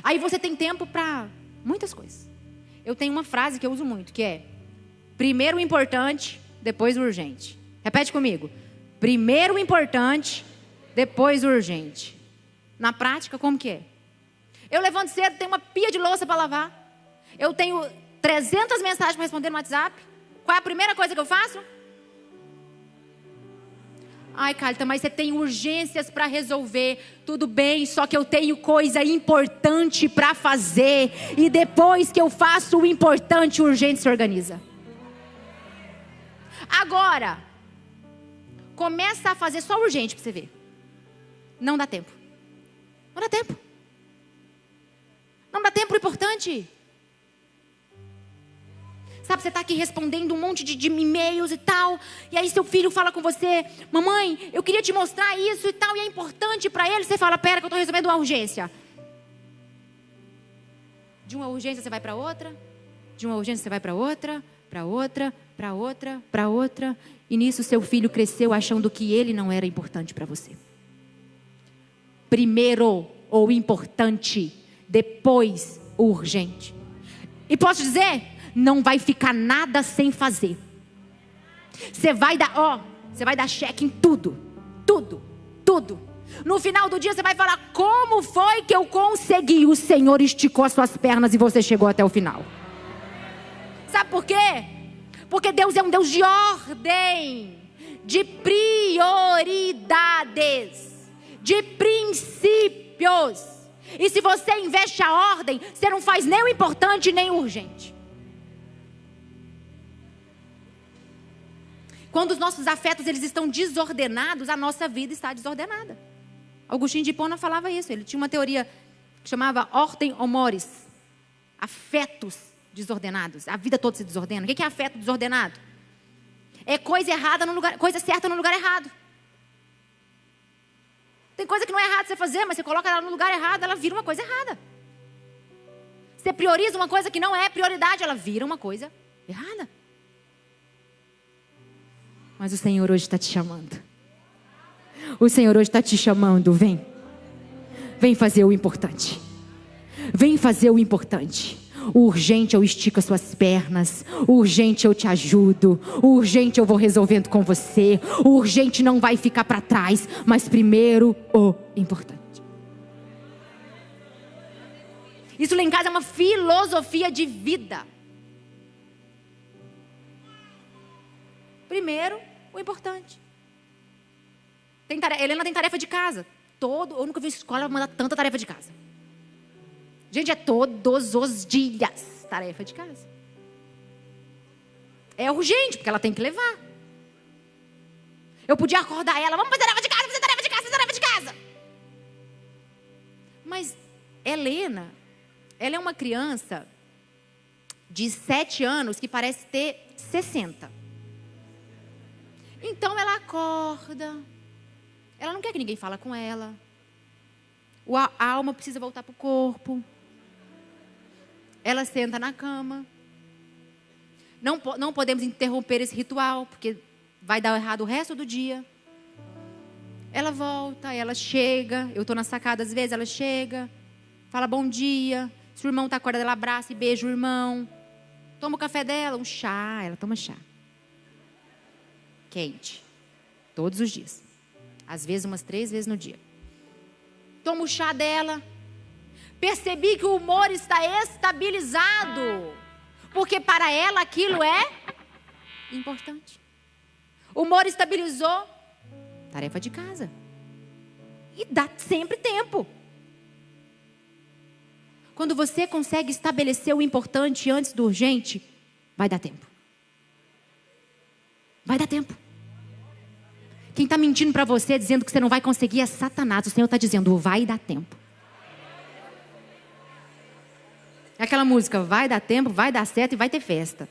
Aí você tem tempo para muitas coisas. Eu tenho uma frase que eu uso muito, que é: primeiro o importante, depois o urgente. Repete comigo. Primeiro o importante, depois o urgente. Na prática, como que é? Eu levanto cedo, tenho uma pia de louça para lavar. Eu tenho 300 mensagens para responder no WhatsApp. Qual é a primeira coisa que eu faço? Ai, Cálita, mas você tem urgências para resolver. Tudo bem, só que eu tenho coisa importante para fazer. E depois que eu faço o importante, o urgente se organiza. Agora, começa a fazer só o urgente para você ver. Não dá tempo. Não dá tempo. Não dá tempo pro importante. Sabe, você está aqui respondendo um monte de e-mails e tal. E aí seu filho fala com você: mamãe, eu queria te mostrar isso e tal. E é importante para ele. Você fala: pera que eu estou resolvendo uma urgência. De uma urgência você vai para outra. De uma urgência você vai para outra. Para outra, para outra, para outra. E nisso seu filho cresceu achando que ele não era importante para você. Primeiro o importante, depois o urgente. E posso dizer, não vai ficar nada sem fazer. Você vai dar cheque em tudo. Tudo, tudo. No final do dia você vai falar: como foi que eu consegui? O Senhor esticou as suas pernas e você chegou até o final. Sabe por quê? Porque Deus é um Deus de ordem, de prioridades, de princípios. E se você investe a ordem, você não faz nem o importante nem o urgente. Quando os nossos afetos eles estão desordenados, a nossa vida está desordenada. Agostinho de Hipona falava isso. Ele tinha uma teoria que chamava ordem homoris. Afetos desordenados. A vida toda se desordena. O que é afeto desordenado? É coisa errada no lugar, coisa certa no lugar errado. Tem coisa que não é errado você fazer, mas você coloca ela no lugar errado, ela vira uma coisa errada. Você prioriza uma coisa que não é prioridade, ela vira uma coisa errada. Mas o Senhor hoje está te chamando. O Senhor hoje está te chamando. Vem. Vem fazer o importante. Vem fazer o importante. O urgente eu estico as suas pernas. O urgente eu te ajudo. O urgente eu vou resolvendo com você. O urgente não vai ficar para trás. Mas primeiro o importante. Isso lá em casa é uma filosofia de vida. Primeiro o importante. Helena tem tarefa de casa. Eu nunca vi escola mandar tanta tarefa de casa. Gente, é todos os dias tarefa de casa. É urgente, porque ela tem que levar. Eu podia acordar ela: vamos fazer tarefa de casa, fazer tarefa de casa, fazer tarefa de casa. Mas Helena, ela é uma criança de 7 anos que parece ter 60. Então ela acorda. Ela não quer que ninguém fale com ela. A alma precisa voltar para o corpo. Ela senta na cama. Não podemos interromper esse ritual, porque vai dar errado o resto do dia. Ela volta, ela chega. Eu estou na sacada às vezes, ela chega. Fala bom dia. Se o irmão está acordado, ela abraça e beija o irmão. Toma o café dela, um chá. Ela toma chá. Quente. Todos os dias. Às vezes umas 3 vezes no dia. Toma o chá dela. Percebi que o humor está estabilizado. Porque para ela aquilo é importante. O humor estabilizou. Tarefa de casa. E dá sempre tempo. Quando você consegue estabelecer o importante antes do urgente, vai dar tempo. Vai dar tempo. Quem está mentindo para você, dizendo que você não vai conseguir, é Satanás. O Senhor está dizendo, vai dar tempo. É aquela música, vai dar tempo, vai dar certo e vai ter festa.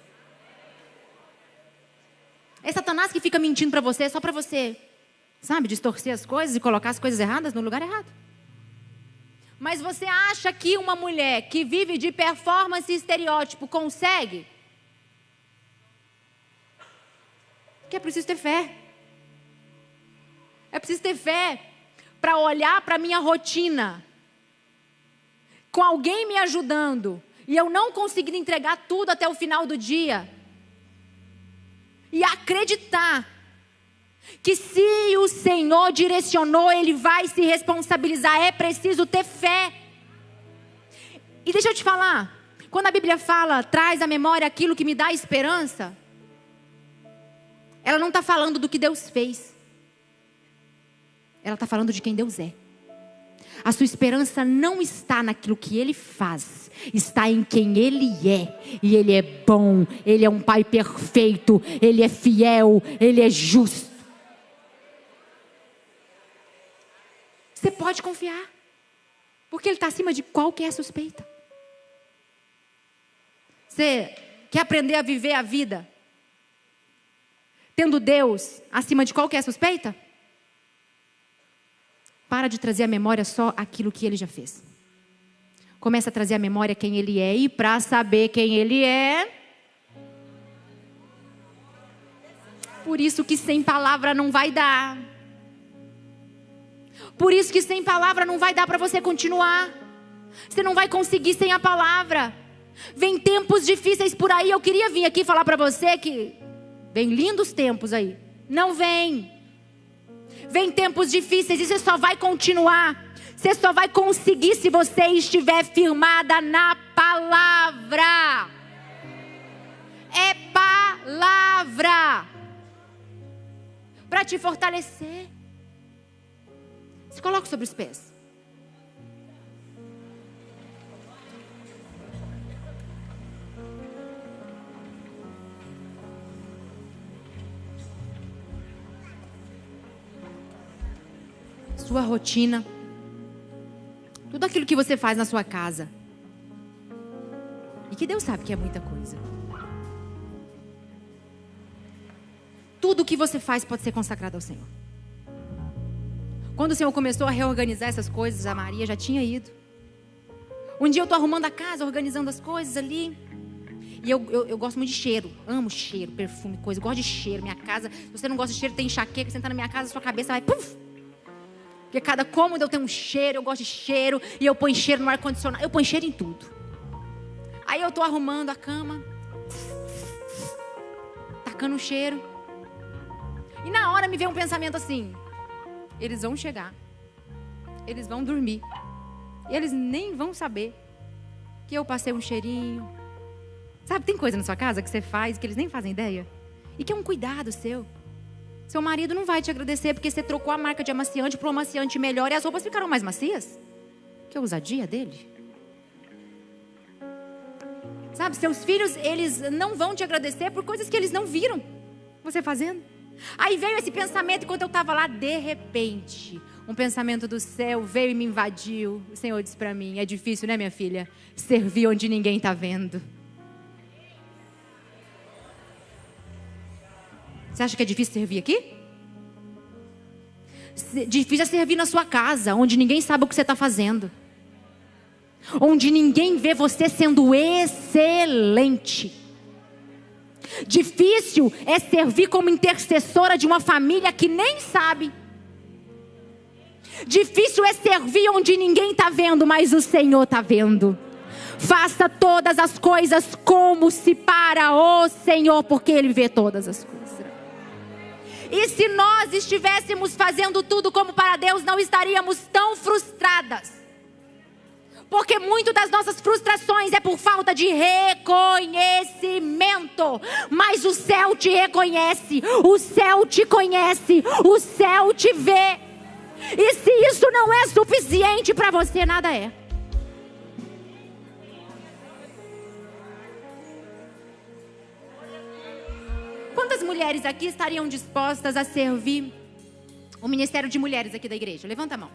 É Satanás que fica mentindo para você, só para você, sabe, distorcer as coisas e colocar as coisas erradas no lugar errado. Mas você acha que uma mulher que vive de performance e estereótipo consegue? Porque é preciso ter fé. É preciso ter fé para olhar para a minha rotina, com alguém me ajudando, e eu não conseguindo entregar tudo até o final do dia, e acreditar que se o Senhor direcionou, Ele vai se responsabilizar. É preciso ter fé. E deixa eu te falar, quando a Bíblia fala, traz à memória aquilo que me dá esperança, ela não está falando do que Deus fez. Ela está falando de quem Deus é. A sua esperança não está naquilo que Ele faz, está em quem Ele é. E Ele é bom, Ele é um Pai perfeito, Ele é fiel, Ele é justo. Você pode confiar, porque Ele está acima de qualquer suspeita. Você quer aprender a viver a vida tendo Deus acima de qualquer suspeita? Para de trazer à memória só aquilo que Ele já fez. Começa a trazer à memória quem Ele é. E para saber quem Ele é, por isso que sem palavra não vai dar. Por isso que sem palavra não vai dar para você continuar. Você não vai conseguir sem a palavra. Vem tempos difíceis por aí. Eu queria vir aqui falar para você que vem lindos tempos aí. Não vem. Vem tempos difíceis e você só vai continuar. Você só vai conseguir se você estiver firmada na palavra. É palavra para te fortalecer. Se coloca sobre os pés. Sua rotina, tudo aquilo que você faz na sua casa, e que Deus sabe que é muita coisa. Tudo que você faz pode ser consagrado ao Senhor. Quando o Senhor começou a reorganizar essas coisas, a Maria já tinha ido. Um dia eu estou arrumando a casa, organizando as coisas ali. E eu gosto muito de cheiro. Amo cheiro, perfume, coisa. Eu gosto de cheiro. Minha casa, se você não gosta de cheiro, tem enxaqueca. Você entrar na minha casa, sua cabeça vai puf. Porque cada cômodo eu tenho um cheiro, eu gosto de cheiro. E eu ponho cheiro no ar-condicionado. Eu ponho cheiro em tudo. Aí eu estou arrumando a cama. Tacando um cheiro. E na hora me veio um pensamento assim. Eles vão chegar. Eles vão dormir. E eles nem vão saber que eu passei um cheirinho. Sabe, tem coisa na sua casa que você faz que eles nem fazem ideia? E que é um cuidado seu. Seu marido não vai te agradecer porque você trocou a marca de amaciante por um amaciante melhor e as roupas ficaram mais macias. Que ousadia dele. Sabe, seus filhos, eles não vão te agradecer por coisas que eles não viram você fazendo. Aí veio esse pensamento enquanto eu estava lá, de repente, um pensamento do céu veio e me invadiu. O Senhor disse para mim, é difícil, né, minha filha? Servir onde ninguém está vendo. Você acha que é difícil servir aqui? Difícil é servir na sua casa, onde ninguém sabe o que você está fazendo. Onde ninguém vê você sendo excelente. Difícil é servir como intercessora de uma família que nem sabe. Difícil é servir onde ninguém está vendo, mas o Senhor está vendo. Faça todas as coisas como se para o Senhor, porque Ele vê todas as coisas. E se nós estivéssemos fazendo tudo como para Deus, não estaríamos tão frustradas. Porque muito das nossas frustrações é por falta de reconhecimento. Mas o céu te reconhece, o céu te conhece, o céu te vê. E se isso não é suficiente para você, nada é. Quantas mulheres aqui estariam dispostas a servir O ministério de mulheres aqui da igreja, levanta a mão.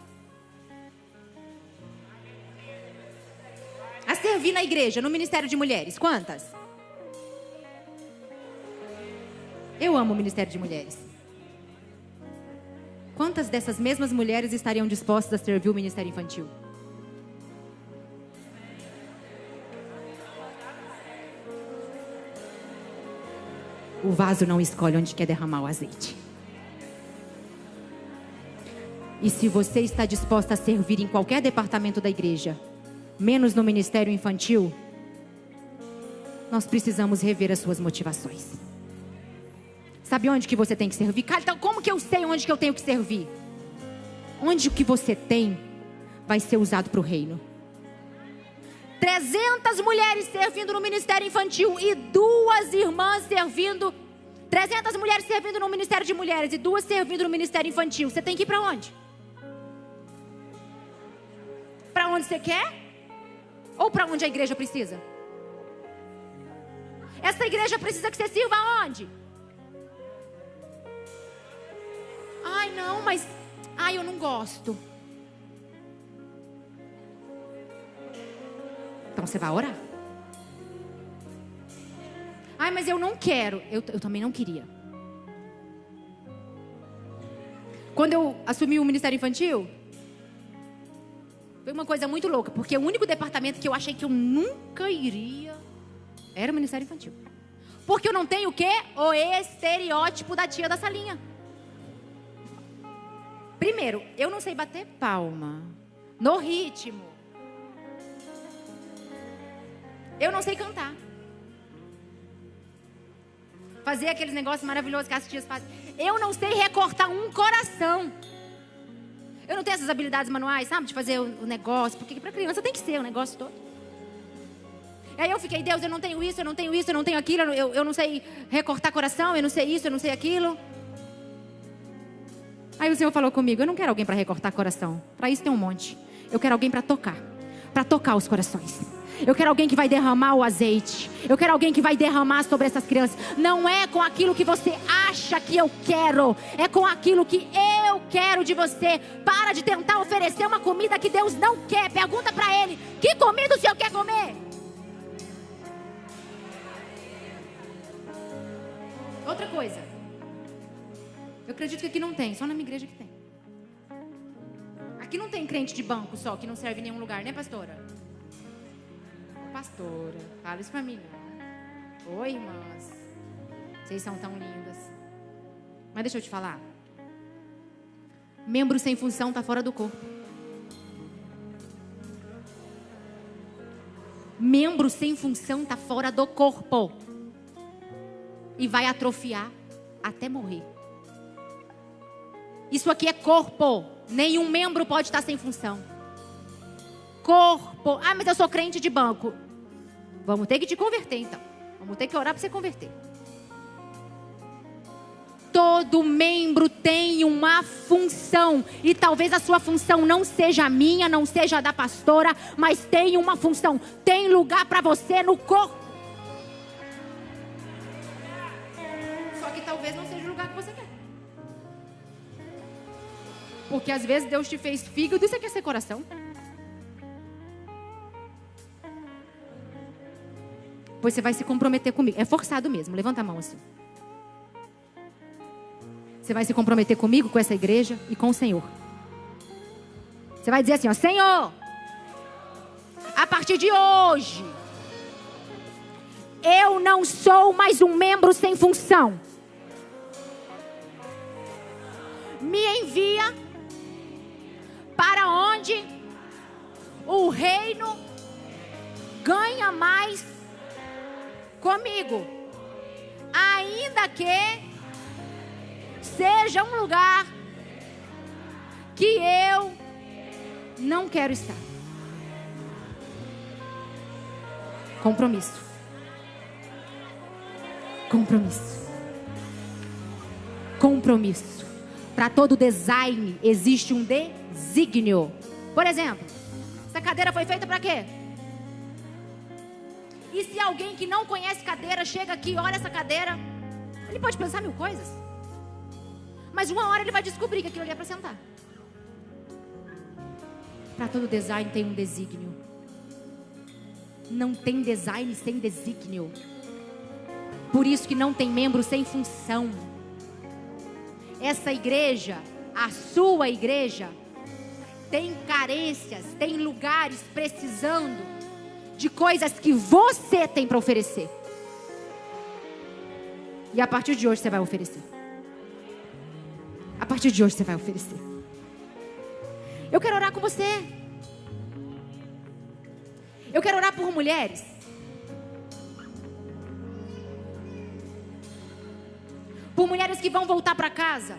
A servir na igreja, no ministério de mulheres, quantas? Eu amo o ministério de mulheres. Quantas dessas mesmas mulheres estariam dispostas a servir o ministério infantil? O vaso não escolhe onde quer derramar o azeite. E se você está disposta a servir em qualquer departamento da igreja, menos no ministério infantil, nós precisamos rever as suas motivações. Sabe onde que você tem que servir? Cara, então como que eu sei onde que eu tenho que servir? Onde o que você tem vai ser usado para o reino. 300 mulheres servindo no ministério infantil e 2 irmãs servindo. 300 mulheres servindo no ministério de mulheres e 2 servindo no ministério infantil. Você tem que ir para onde? Para onde você quer? Ou para onde a igreja precisa? Essa igreja precisa que você sirva aonde? Ai, não, mas... Ai, eu não gosto. Então você vai orar. Ai, mas eu não quero. Eu também não queria. Quando eu assumi o ministério infantil, foi uma coisa muito louca, porque o único departamento que eu achei que eu nunca iria era o ministério infantil. Porque eu não tenho o quê? O estereótipo da tia da salinha. Primeiro, eu não sei bater palma no ritmo. Eu não sei cantar. Fazer aqueles negócios maravilhosos que as tias fazem. Eu não sei recortar um coração. Eu não tenho essas habilidades manuais, sabe? De fazer o negócio. Porque para criança tem que ser o negócio todo. E aí eu fiquei, Deus, eu não tenho isso, eu não tenho isso, eu não tenho aquilo. Eu não sei recortar coração, eu não sei isso, eu não sei aquilo. Aí o Senhor falou comigo, eu não quero alguém para recortar coração. Para isso tem um monte. Eu quero alguém para tocar os corações. Eu quero alguém que vai derramar o azeite. Eu quero alguém que vai derramar sobre essas crianças. Não é com aquilo que você acha que eu quero. É com aquilo que eu quero de você. Para de tentar oferecer uma comida que Deus não quer. Pergunta para Ele, que comida o Senhor quer comer? Outra coisa. Eu acredito que aqui não tem, só na minha igreja que tem. Aqui não tem crente de banco só, que não serve em nenhum lugar, né, pastora? Pastora, fala isso pra mim, não. Oi, irmãs. Vocês são tão lindas. Mas deixa eu te falar. Membro sem função está fora do corpo. Membro sem função está fora do corpo. E vai atrofiar até morrer. Isso aqui é corpo. Nenhum membro pode estar sem função. Corpo. Ah, mas eu sou crente de banco. Vamos ter que te converter então. Vamos ter que orar para você converter. Todo membro tem uma função. E talvez a sua função não seja a minha, não seja a da pastora, mas tem uma função. Tem lugar para você no corpo. Só que talvez não seja o lugar que você quer. Porque às vezes Deus te fez fígado e você quer ser coração. Pois você vai se comprometer comigo. É forçado mesmo, levanta a mão assim. Você vai se comprometer comigo, com essa igreja e com o Senhor. Você vai dizer assim, ó, Senhor, a partir de hoje, eu não sou mais um membro sem função. Me envia para onde o reino ganha mais comigo, ainda que seja um lugar que eu não quero estar. Compromisso. Compromisso. Compromisso. Para todo design existe um desígnio. Por exemplo, essa cadeira foi feita para quê? E se alguém que não conhece cadeira chega aqui e olha essa cadeira, ele pode pensar 1000 coisas. Mas uma hora ele vai descobrir que aquilo ali é para sentar. Para todo design tem um desígnio. Não tem design sem desígnio. Por isso que não tem membro sem função. Essa igreja, a sua igreja, tem carências, tem lugares precisando de coisas que você tem para oferecer. E a partir de hoje você vai oferecer. A partir de hoje você vai oferecer. Eu quero orar com você. Eu quero orar por mulheres. Por mulheres que vão voltar para casa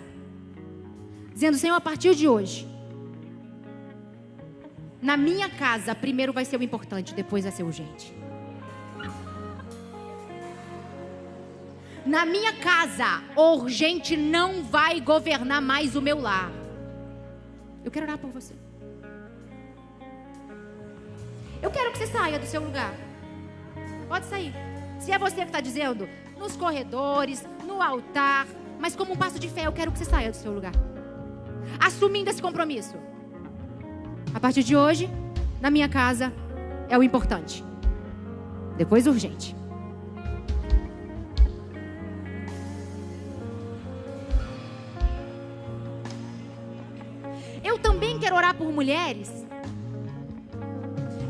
dizendo: Senhor, a partir de hoje, na minha casa, primeiro vai ser o importante, depois vai ser urgente. Na minha casa, o urgente não vai governar mais o meu lar. Eu quero orar por você. Eu quero que você saia do seu lugar. Pode sair. Se é você que está dizendo, nos corredores, no altar, mas como um passo de fé, eu quero que você saia do seu lugar. Assumindo esse compromisso. A partir de hoje, na minha casa, é o importante. Depois o urgente. Eu também quero orar por mulheres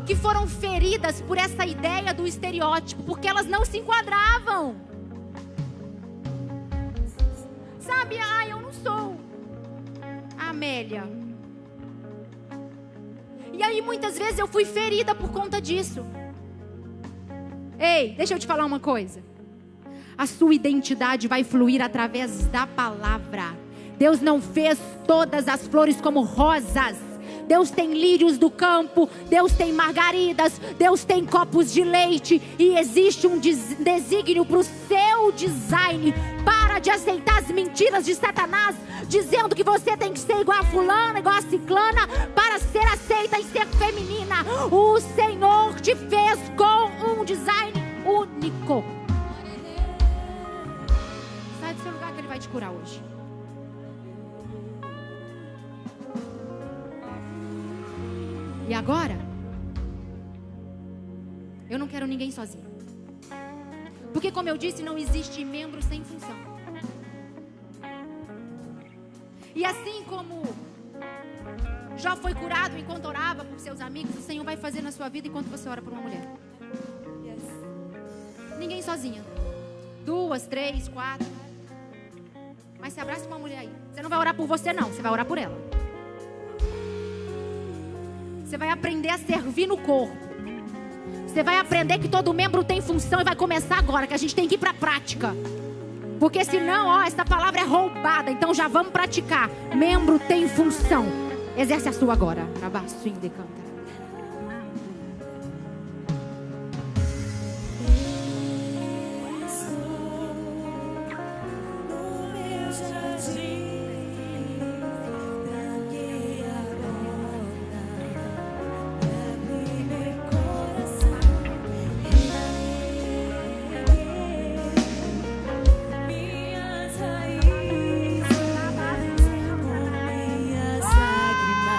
que foram feridas por essa ideia do estereótipo, porque elas não se enquadravam. Sabe, eu não sou a Amélia. E aí muitas vezes eu fui ferida por conta disso. Ei, deixa eu te falar uma coisa. A sua identidade vai fluir através da palavra. Deus não fez todas as flores como rosas. Deus tem lírios do campo, Deus tem margaridas, Deus tem copos de leite. E existe um desígnio para o seu design. Para de aceitar as mentiras de Satanás, dizendo que você tem que ser igual a fulana, igual a ciclana, para ser aceita e ser feminina. O Senhor te fez com um design único. Sai do seu lugar que Ele vai te curar hoje. E agora, eu não quero ninguém sozinho. Porque, como eu disse, não existe membro sem função. E assim como Jó foi curado enquanto orava por seus amigos, o Senhor vai fazer na sua vida enquanto você ora por uma mulher. Ninguém sozinha. 2, 3, 4. Mas se abraça uma mulher aí. Você não vai orar por você não, você vai orar por ela. Você vai aprender a servir no corpo. Você vai aprender que todo membro tem função. E vai começar agora, que a gente tem que ir para a prática. Porque senão, essa palavra é roubada. Então já vamos praticar. Membro tem função. Exerce a sua agora. Abraço, canta. Lágrimas,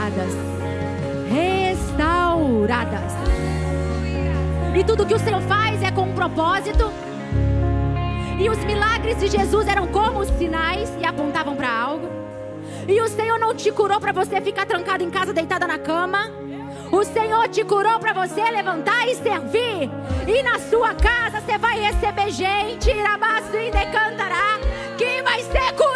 restauradas. Restauradas. E tudo que o Senhor faz é com um propósito. E os milagres de Jesus eram como os sinais e apontavam para algo. E o Senhor não te curou para você ficar trancado em casa, deitada na cama. O Senhor te curou para você levantar e servir. E na sua casa você vai receber gente, que vai ser curada.